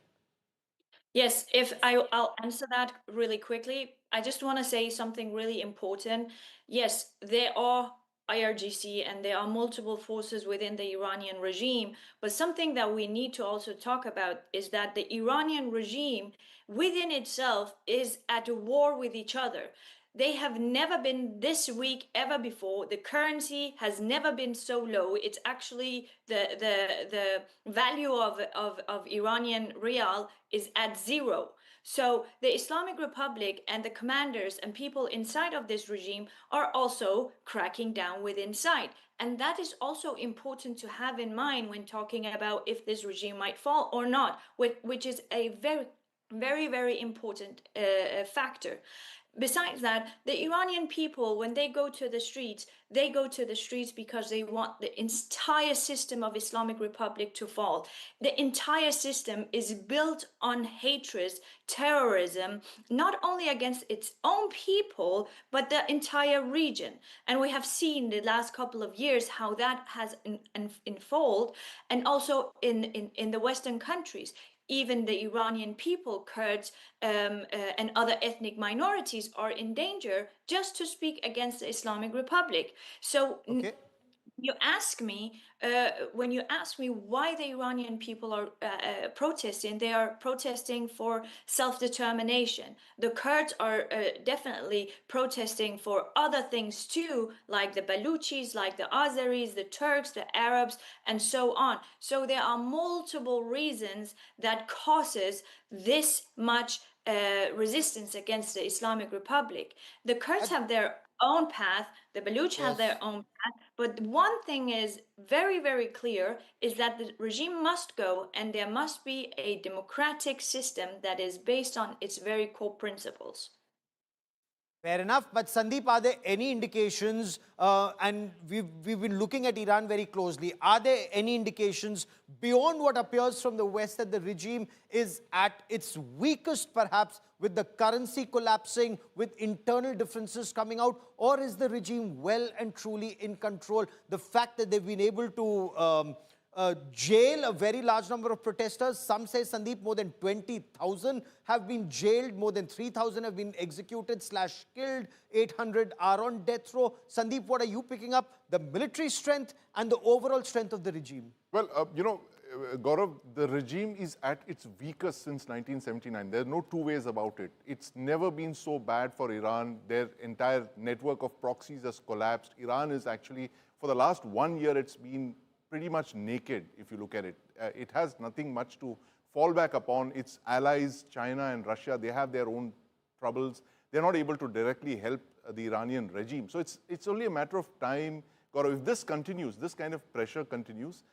Yes, if I'll answer that really quickly. I just want to say something really important. Yes, there are IRGC and there are multiple forces within the Iranian regime, but something that we need to also talk about is that the Iranian regime within itself is at a war with each other. They have never been this weak ever before. The currency has never been so low. It's actually the value of Iranian rial is at zero. So the Islamic Republic and the commanders and people inside of this regime are also cracking down with inside. And that is also important to have in mind when talking about if this regime might fall or not, which is a very important factor. Besides that, the Iranian people, when they go to the streets, they go to the streets because they want the entire system of Islamic Republic to fall. The entire system is built on hatred, terrorism, not only against its own people, but the entire region. And we have seen the last couple of years how that has unfolded, and also in the Western countries. Even the Iranian people, Kurds, and other ethnic minorities are in danger just to speak against the Islamic Republic. So you ask me, when you ask me why the Iranian people are protesting, they are protesting for self-determination. The Kurds are definitely protesting for other things too, like the Baluchis, like the Azeris, the Turks, the Arabs, and so on. So there are multiple reasons that causes this much resistance against the Islamic Republic. The Kurds have their own path, the Baluch have their own path, but one thing is very clear is that the regime must go and there must be a democratic system that is based on its very core principles. Fair enough, but Sandeep, are there any indications, and we've been looking at Iran very closely, are there any indications beyond what appears from the West that the regime is at its weakest perhaps, with the currency collapsing, with internal differences coming out, or is the regime well and truly in control? The fact that they've been able to jail a very large number of protesters. Some say, Sandeep, more than 20,000 have been jailed, more than 3,000 have been executed / killed, 800 are on death row. Sandeep, what are you picking up? The military strength and the overall strength of the regime? Well, you know, Gaurav, the regime is at its weakest since 1979. There are no two ways about it. It's never been so bad for Iran. Their entire network of proxies has collapsed. Iran is actually, for the last 1 year, it's been pretty much naked, if you look at it. It has nothing much to fall back upon. Its allies, China and Russia, they have their own troubles. They're not able to directly help the Iranian regime. So it's only a matter of time, Gaurav, if this continues, this kind of pressure continues,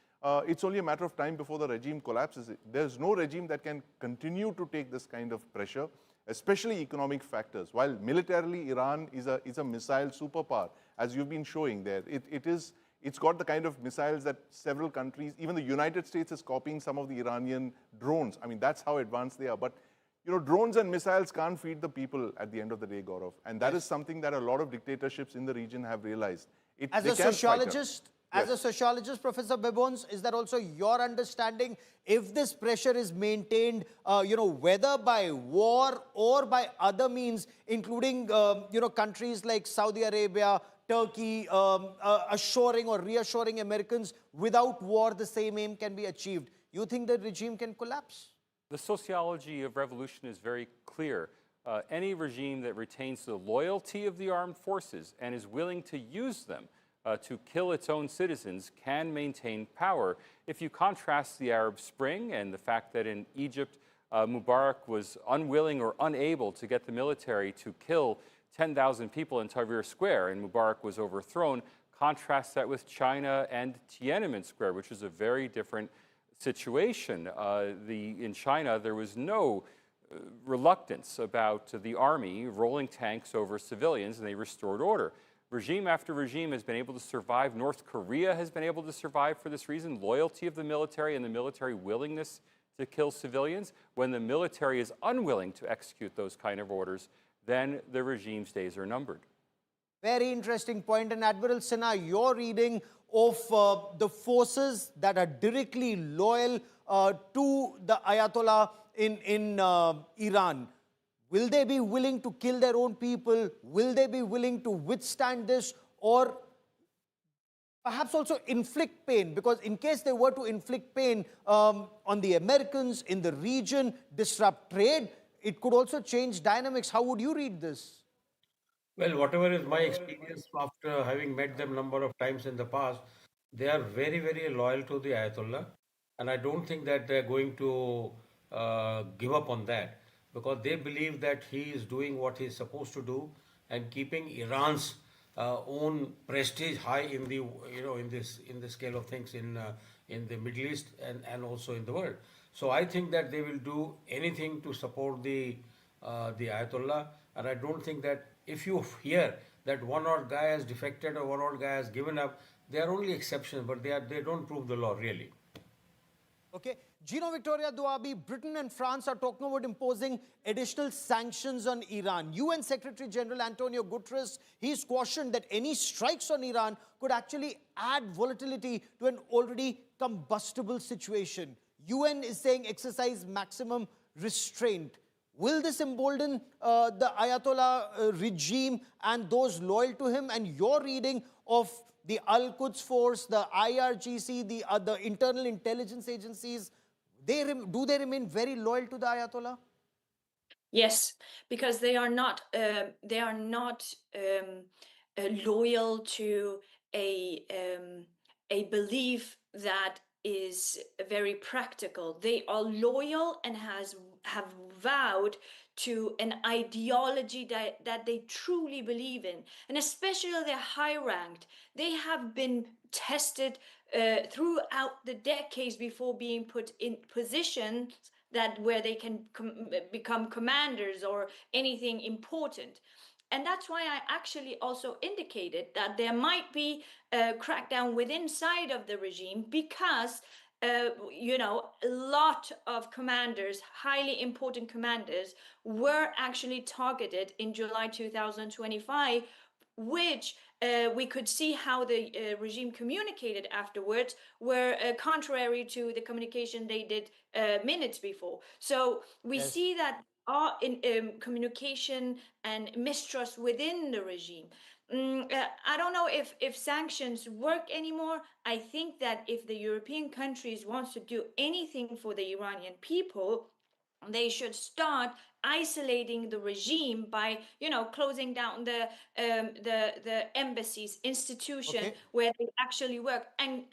it's only a matter of time before the regime collapses. There's no regime that can continue to take this kind of pressure, especially economic factors. While militarily, Iran is a missile superpower, as you've been showing there. It's got the kind of missiles that several countries, even the United States is copying some of the Iranian drones. I mean, that's how advanced they are. But, you know, drones and missiles can't feed the people at the end of the day, Gaurav. And that is something that a lot of dictatorships in the region have realized. As a sociologist, Professor Bebons, is that also your understanding? If this pressure is maintained, you know, whether by war or by other means, including, you know, countries like Saudi Arabia, Turkey, assuring or reassuring Americans without war the same aim can be achieved, you think the regime can collapse? The sociology of revolution is very clear. Any regime that retains the loyalty of the armed forces and is willing to use them to kill its own citizens can maintain power. If you contrast the Arab Spring and the fact that in Egypt, Mubarak was unwilling or unable to get the military to kill 10,000 people in Tahrir Square, and Mubarak was overthrown. Contrast that with China and Tiananmen Square, which is a very different situation. In China, there was no reluctance about the army rolling tanks over civilians, and they restored order. Regime after regime has been able to survive. North Korea has been able to survive for this reason. Loyalty of the military and the military willingness to kill civilians. When the military is unwilling to execute those kind of orders, then the regime's days are numbered. Very interesting point. And Admiral Sinha, your reading of the forces that are directly loyal to the Ayatollah in Iran, will they be willing to kill their own people? Will they be willing to withstand this? Or perhaps also inflict pain? Because in case they were to inflict pain on the Americans in the region, disrupt trade, it could also change dynamics. How would you read this? Well, whatever is my experience after having met them number of times in the past, they are very loyal to the Ayatollah. And I don't think that they're going to give up on that. because they believe that he is doing what he is supposed to do and keeping Iran's own prestige high in the in the scale of things in the Middle East and also in the world. So I think that they will do anything to support the Ayatollah, and I don't think that if you hear that one odd guy has defected or one odd guy has given up, they are only exceptions, but they don't prove the law really. Okay, Gino Victoria Duabi, Britain and France are talking about imposing additional sanctions on Iran. UN Secretary General Antonio Guterres, he's cautioned that any strikes on Iran could actually add volatility to an already combustible situation. UN is saying exercise maximum restraint. Will this embolden the Ayatollah regime and those loyal to him? And your reading of the Al-Quds Force, the IRGC, the internal intelligence agencies, do they remain very loyal to the Ayatollah? Yes, because they are not loyal to a belief that is very practical. They are loyal and have vowed to an ideology that they truly believe in, and especially they're high-ranked. They have been tested throughout the decades before being put in positions where they can become commanders or anything important. And that's why I actually also indicated that there might be a crackdown within side of the regime, because a lot of commanders, highly important commanders, were actually targeted in July 2025, which we could see how the regime communicated afterwards were contrary to the communication they did minutes before. So we see that in communication and mistrust within the regime. I don't know if sanctions work anymore. I think that if the European countries want to do anything for the Iranian people, they should start isolating the regime by, closing down the embassies, institution where they actually work, and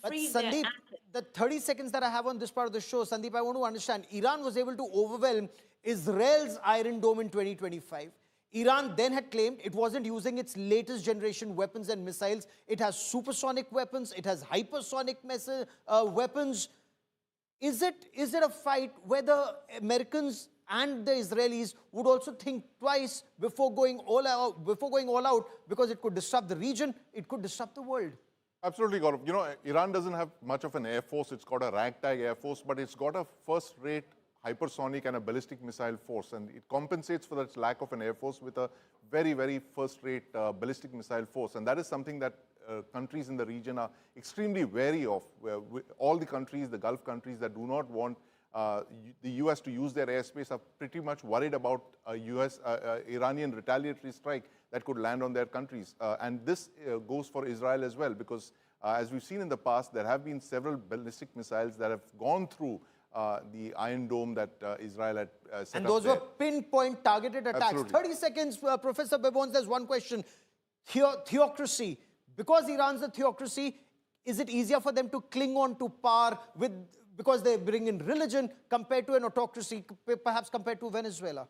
freeze their assets. The 30 seconds that I have on this part of the show, Sandeep, I want to understand. Iran was able to overwhelm Israel's Iron Dome in 2025. Iran then had claimed it wasn't using its latest generation weapons and missiles. It has supersonic weapons. It has hypersonic weapons. Is it a fight where the Americans and the Israelis would also think twice before going all out, because it could disrupt the region, it could disrupt the world? Absolutely, Gaurav. Iran doesn't have much of an air force. It's got a ragtag air force, but it's got a first-rate hypersonic and a ballistic missile force, and it compensates for that lack of an air force with a very, very first-rate ballistic missile force. And that is something that countries in the region are extremely wary of. All the countries, the Gulf countries that do not want the US to use their airspace are pretty much worried about a Iranian retaliatory strike that could land on their countries. And this goes for Israel as well, because as we've seen in the past, there have been several ballistic missiles that have gone through the Iron Dome that Israel had set and up those there. were pinpoint targeted attacks. Absolutely. 30 seconds, Professor Bebons, there's one question. Theocracy. Because Iran's a theocracy, is it easier for them to cling on to power because they bring in religion compared to an autocracy, perhaps compared to Venezuela?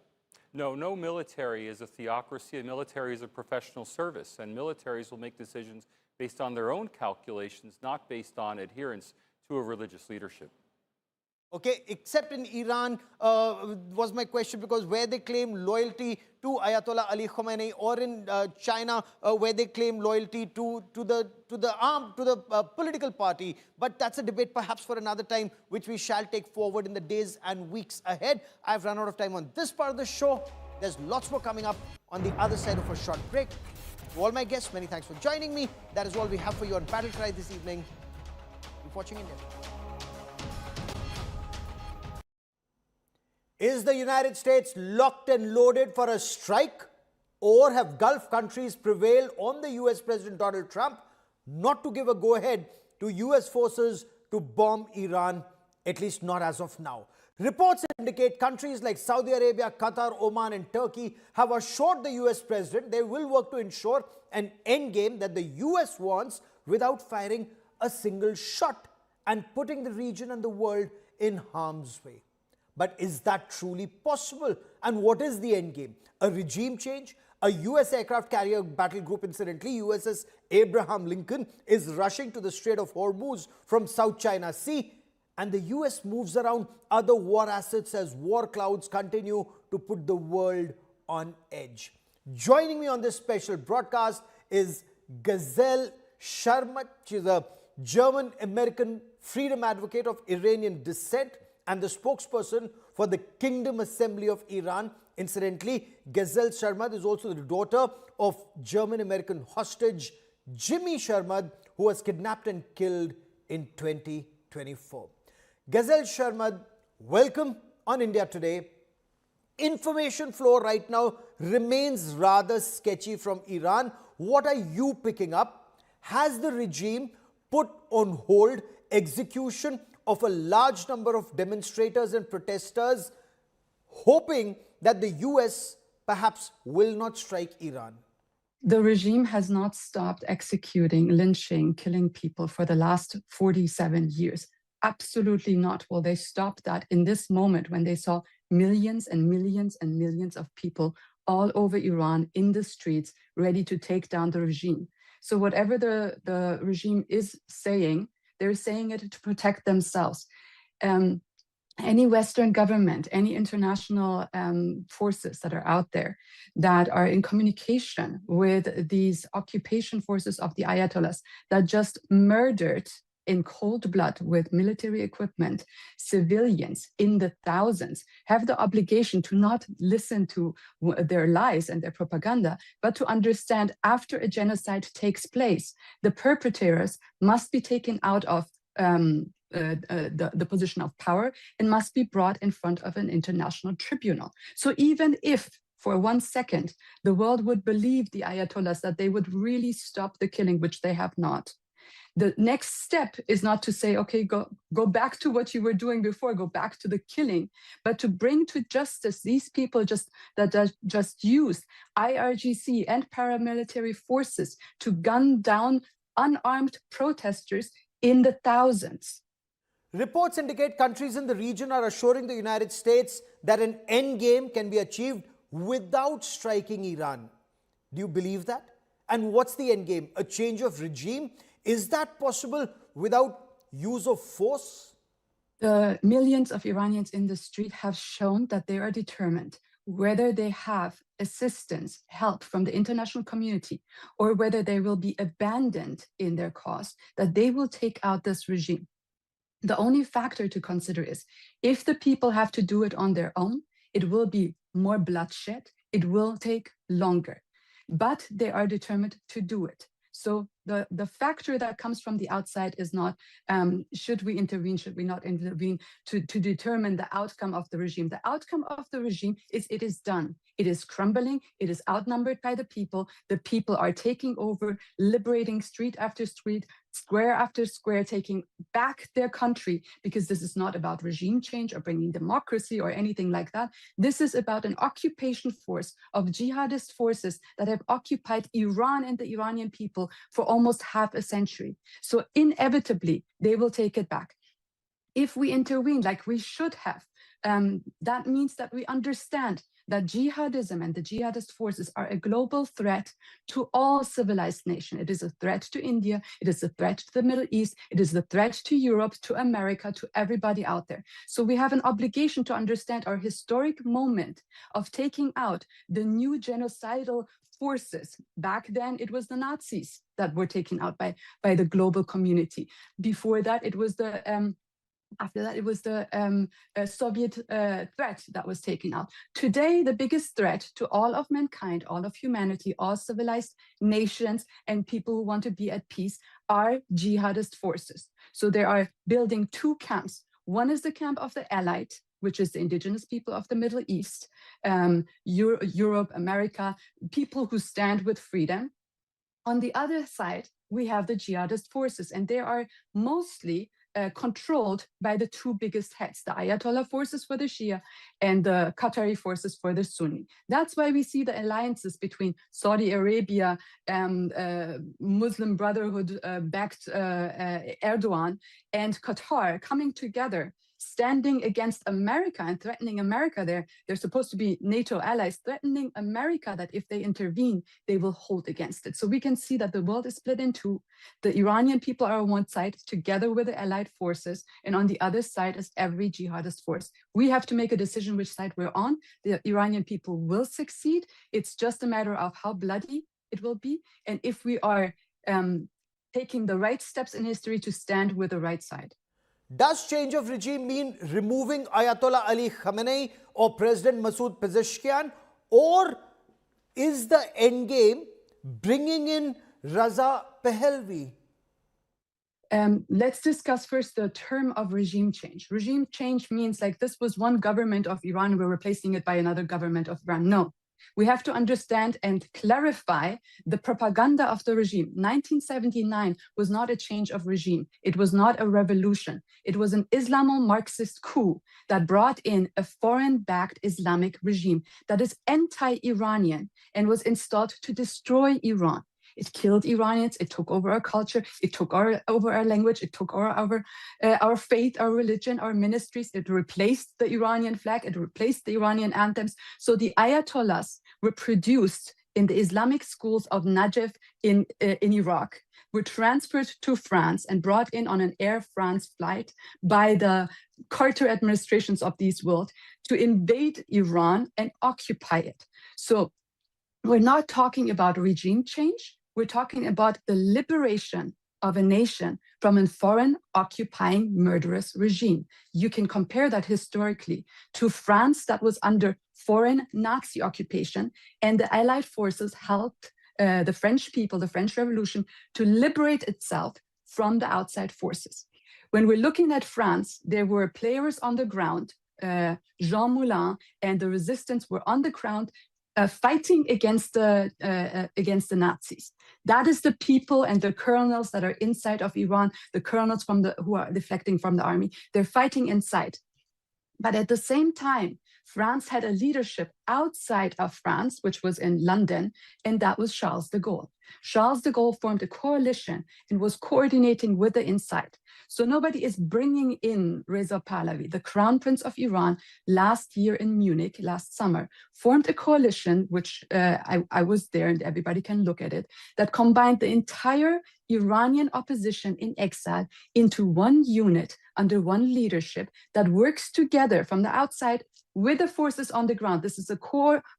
No military is a theocracy. A military is a professional service, and militaries will make decisions based on their own calculations, not based on adherence to a religious leadership. Okay, except in Iran was my question, because where they claim loyalty to Ayatollah Ali Khamenei, or in China where they claim loyalty to the political party. But that's a debate perhaps for another time, which we shall take forward in the days and weeks ahead. I've run out of time on this part of the show. There's lots more coming up on the other side of a short break. To all my guests, many thanks for joining me. That is all we have for you on Battle Cry this evening. Keep watching India. Is the United States locked and loaded for a strike? Or have Gulf countries prevailed on the US President Donald Trump not to give a go-ahead to US forces to bomb Iran, at least not as of now? Reports indicate countries like Saudi Arabia, Qatar, Oman and Turkey have assured the US President they will work to ensure an endgame that the US wants without firing a single shot and putting the region and the world in harm's way. But is that truly possible? And what is the end game? A regime change? A US aircraft carrier battle group, incidentally, USS Abraham Lincoln, is rushing to the Strait of Hormuz from South China Sea. And the US moves around other war assets as war clouds continue to put the world on edge. Joining me on this special broadcast is Ghazal Sharmat. She's a German-American freedom advocate of Iranian descent and the spokesperson for the Kingdom Assembly of Iran. Incidentally, Ghazal Sharmat is also the daughter of German-American hostage Jimmy Sharmat, who was kidnapped and killed in 2024. Ghazal Sharmat, welcome on India Today. Information flow right now remains rather sketchy from Iran. What are you picking up? Has the regime put on hold execution of a large number of demonstrators and protesters, hoping that the US perhaps will not strike Iran? The regime has not stopped executing, lynching, killing people for the last 47 years. Absolutely not. Will they stop that in this moment when they saw millions and millions and millions of people all over Iran in the streets ready to take down the regime? So whatever the regime is saying, they're saying it to protect themselves. Any Western government, any international forces that are out there that are in communication with these occupation forces of the Ayatollahs that just murdered in cold blood with military equipment civilians in the thousands, have the obligation to not listen to their lies and their propaganda, but to understand after a genocide takes place, the perpetrators must be taken out of the position of power and must be brought in front of an international tribunal. So even if for 1 second the world would believe the Ayatollahs that they would really stop the killing, which they have not, the next step is not to say, okay, go back to what you were doing before, go back to the killing, but to bring to justice these people that just used IRGC and paramilitary forces to gun down unarmed protesters in the thousands. Reports indicate countries in the region are assuring the United States that an end game can be achieved without striking Iran. Do you believe that? And what's the end game? A change of regime? Is that possible without use of force? The millions of Iranians in the street have shown that they are determined, whether they have assistance, help from the international community, or whether they will be abandoned in their cause, that they will take out this regime. The only factor to consider is if the people have to do it on their own, it will be more bloodshed, it will take longer, but they are determined to do it. So the factor that comes from the outside is not, should we intervene, should we not intervene to determine the outcome of the regime. The outcome of the regime is it is done. It is crumbling. It is outnumbered by the people. The people are taking over, liberating street after street, square after square, taking back their country, because this is not about regime change or bringing democracy or anything like that. This is about an occupation force of jihadist forces that have occupied Iran and the Iranian people for almost half a century. So inevitably, they will take it back. If we intervene like we should have, that means that we understand that jihadism and the jihadist forces are a global threat to all civilized nations. It is a threat to India, it is a threat to the Middle East, it is a threat to Europe, to America, to everybody out there. So we have an obligation to understand our historic moment of taking out the new genocidal forces. Back then, it was the Nazis that were taken out by the global community. Before that, it was the after that, it was the Soviet threat that was taken out. Today, the biggest threat to all of mankind, all of humanity, all civilized nations and people who want to be at peace are jihadist forces. So they are building two camps. One is the camp of the Allied, which is the indigenous people of the Middle East, Europe, America, people who stand with freedom. On the other side, we have the jihadist forces, and they are mostly controlled by the two biggest heads, the Ayatollah forces for the Shia and the Qatari forces for the Sunni. That's why we see the alliances between Saudi Arabia and Muslim Brotherhood-backed Erdogan and Qatar coming together, standing against America and threatening America. They're supposed to be NATO allies, threatening America that if they intervene, they will hold against it. So we can see that the world is split in two. The Iranian people are on one side, together with the allied forces, and on the other side is every jihadist force. We have to make a decision which side we're on. The Iranian people will succeed. It's just a matter of how bloody it will be, and if we are taking the right steps in history to stand with the right side. Does change of regime mean removing Ayatollah Ali Khamenei or President Masoud Pezeshkian? Or is the end game bringing in Raza Pahlavi? Let's discuss first the term of regime change. Regime change means like this was one government of Iran, we're replacing it by another government of Iran. No. We have to understand and clarify the propaganda of the regime. 1979 was not a change of regime. It was not a revolution. It was an Islamo-Marxist coup that brought in a foreign-backed Islamic regime that is anti-Iranian and was installed to destroy Iran. It killed Iranians, it took over our culture, it took over our language, it took over our faith, our religion, our ministries. It replaced the Iranian flag, it replaced the Iranian anthems. So the Ayatollahs were produced in the Islamic schools of Najaf in Iraq, were transferred to France and brought in on an Air France flight by the Carter administrations of these world to invade Iran and occupy it. So we're not talking about regime change. We're talking about the liberation of a nation from a foreign occupying murderous regime. You can compare that historically to France that was under foreign Nazi occupation, and the Allied forces helped the French people, the French Revolution, to liberate itself from the outside forces. When we're looking at France, there were players on the ground, Jean Moulin and the resistance were on the ground, fighting against the Nazis. That is the people and the colonels that are inside of Iran, the colonels who are defecting from the army. They're fighting inside. But at the same time, France had a leadership outside of France, which was in London, and that was Charles de Gaulle. Charles de Gaulle formed a coalition and was coordinating with the inside. So nobody is bringing in Reza Pahlavi, the crown prince of Iran, last year in Munich, last summer, formed a coalition, which I was there and everybody can look at it, that combined the entire Iranian opposition in exile into one unit under one leadership that works together from the outside with the forces on the ground. This is a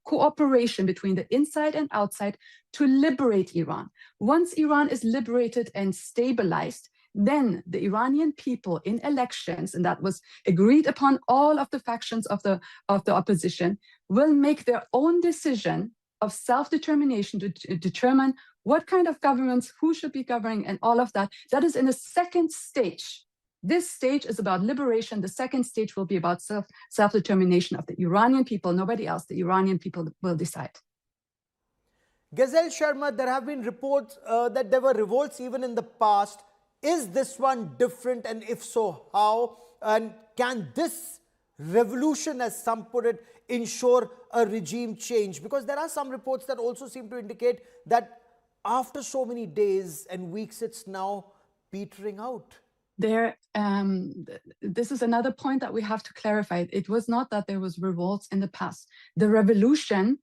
cooperation between the inside and outside to liberate Iran. Once Iran is liberated and stabilized, then the Iranian people in elections, and that was agreed upon all of the factions of the opposition, will make their own decision of self-determination to determine what kind of governments, who should be governing, and all of that. That is in a second stage. This stage is about liberation. The second stage will be about self-determination of the Iranian people, nobody else. The Iranian people will decide. Ghazal Sharma, there have been reports that there were revolts even in the past. Is this one different, and if so, how? And can this revolution, as some put it, ensure a regime change? Because there are some reports that also seem to indicate that after so many days and weeks, it's now petering out. This is another point that we have to clarify. It was not that there was revolts in the past. The revolution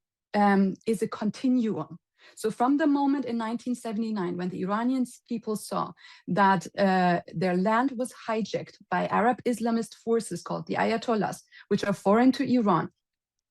is a continuum. So from the moment in 1979, when the Iranian people saw that their land was hijacked by Arab Islamist forces called the Ayatollahs, which are foreign to Iran,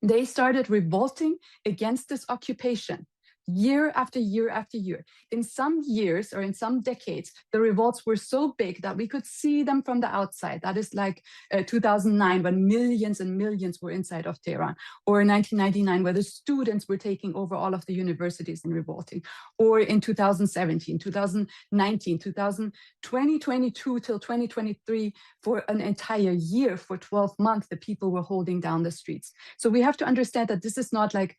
they started revolting against this occupation. Year after year after year. In some years or in some decades, the revolts were so big that we could see them from the outside. That is like 2009, when millions and millions were inside of Tehran, or in 1999, where the students were taking over all of the universities and revolting, or in 2017, 2019, 2022 till 2023, for an entire year, for 12 months, the people were holding down the streets. So we have to understand that this is not like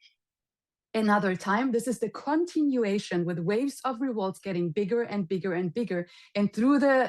another time. This is the continuation with waves of revolts getting bigger and bigger and bigger. And through the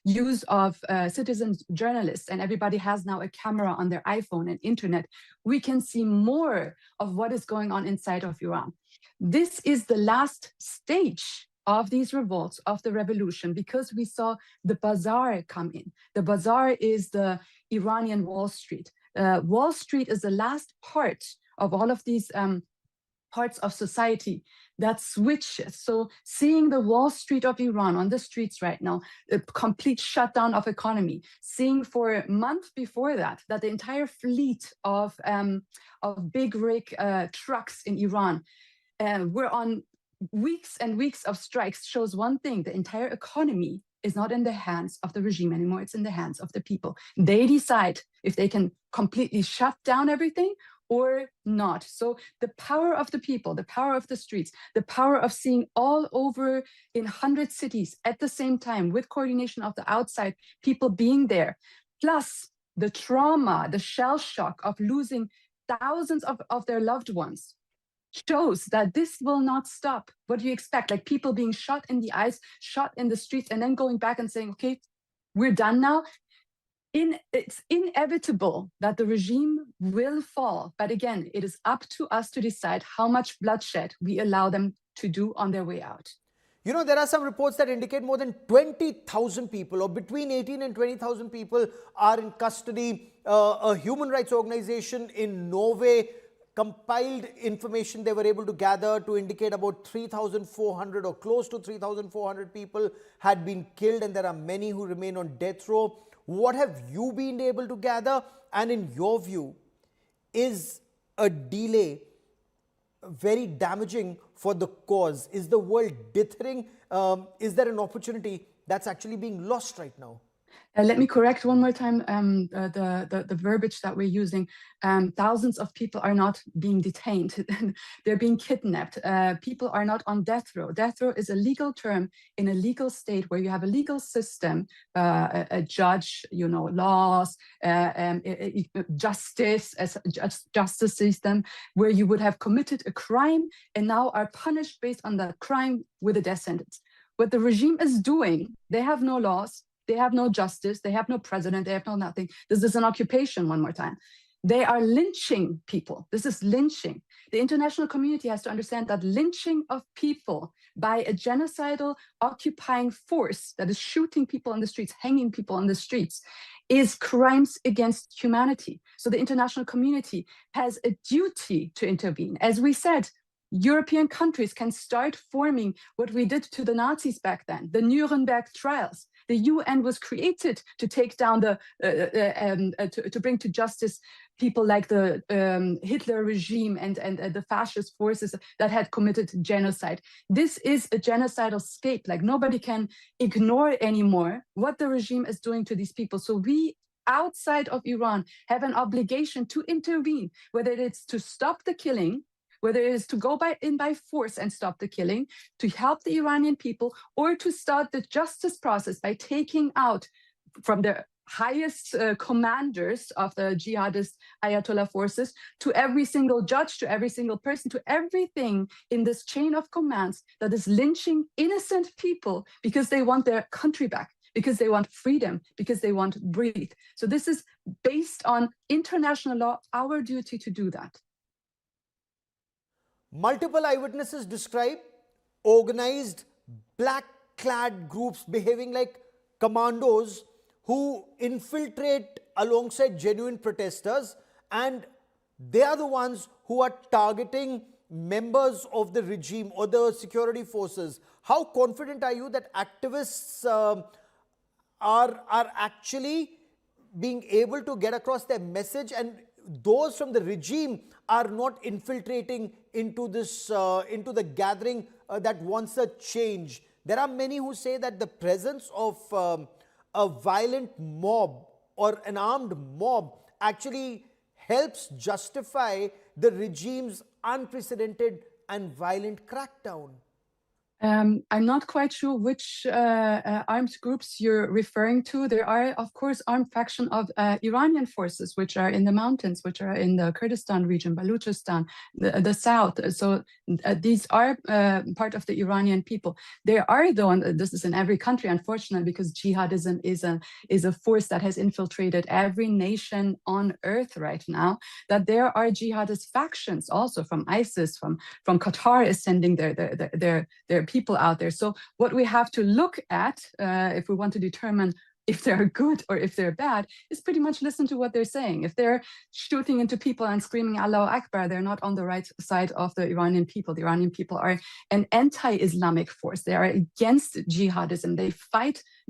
use of citizen journalists, and everybody has now a camera on their iPhone and internet, we can see more of what is going on inside of Iran. This is the last stage of these revolts, of the revolution, because we saw the bazaar come in. The bazaar is the Iranian Wall Street. Wall Street is the last part of all of these parts of society that switches. So seeing the Wall Street of Iran on the streets right now, a complete shutdown of economy, seeing for a month before that the entire fleet of big rig trucks in Iran were on weeks and weeks of strikes, shows one thing: the entire economy is not in the hands of the regime anymore, it's in the hands of the people. They decide if they can completely shut down everything or not. So the power of the people, the power of the streets, the power of seeing all over in 100 cities at the same time, with coordination of the outside people being there, plus the trauma, the shell shock of losing thousands of their loved ones, shows that this will not stop. What do you expect? Like people being shot in the eyes, shot in the streets, and then going back and saying, okay, we're done now. It's inevitable that the regime will fall. But again, it is up to us to decide how much bloodshed we allow them to do on their way out. You know, there are some reports that indicate more than 20,000 people, or between 18 and 20,000 people, are in custody. A human rights organization in Norway compiled information they were able to gather to indicate about 3,400 or close to 3,400 people had been killed, and there are many who remain on death row. What have you been able to gather? And in your view, is a delay very damaging for the cause? Is the world dithering? Is there an opportunity that's actually being lost right now? Let me correct one more time the verbiage that we're using. Thousands of people are not being detained. They're being kidnapped. People are not on death row. Death row is a legal term in a legal state where you have a legal system, a judge, you know, laws, justice, justice system, where you would have committed a crime and now are punished based on that crime with a death sentence. What the regime is doing, they have no laws. They have no justice. They have no president. They have no nothing. This is an occupation, one more time. They are lynching people. This is lynching. The international community has to understand that lynching of people by a genocidal occupying force that is shooting people on the streets, hanging people on the streets, is crimes against humanity. So the international community has a duty to intervene. As we said, European countries can start forming what we did to the Nazis back then, the Nuremberg trials. The UN was created to take down to bring to justice people like the Hitler regime and the fascist forces that had committed genocide. This is a genocidal scape. Like, nobody can ignore anymore what the regime is doing to these people. So we, outside of Iran, have an obligation to intervene, whether it's to stop the killing, whether it is to go in by force and stop the killing, to help the Iranian people, or to start the justice process by taking out from the highest commanders of the jihadist Ayatollah forces to every single judge, to every single person, to everything in this chain of commands that is lynching innocent people because they want their country back, because they want freedom, because they want to breathe. So this is based on international law, our duty to do that. Multiple eyewitnesses describe organized black-clad groups behaving like commandos who infiltrate alongside genuine protesters, and they are the ones who are targeting members of the regime or the security forces. How confident are you that activists are actually being able to get across their message, and those from the regime are not infiltrating into this into the gathering that wants a change? There are many who say that the presence of a violent mob or an armed mob actually helps justify the regime's unprecedented and violent crackdown. I'm not quite sure which armed groups you're referring to. There are, of course, armed faction of Iranian forces, which are in the mountains, which are in the Kurdistan region, Baluchistan, the south. So these are part of the Iranian people. There are, though, and this is in every country, unfortunately, because jihadism is a force that has infiltrated every nation on earth right now, that there are jihadist factions also from ISIS, from Qatar is sending their people out there. So what we have to look at, if we want to determine if they're good or if they're bad, is pretty much listen to what they're saying. If they're shooting into people and screaming Allahu Akbar, they're not on the right side of the Iranian people. The Iranian people are an anti-Islamic force. They are against jihadism. They fight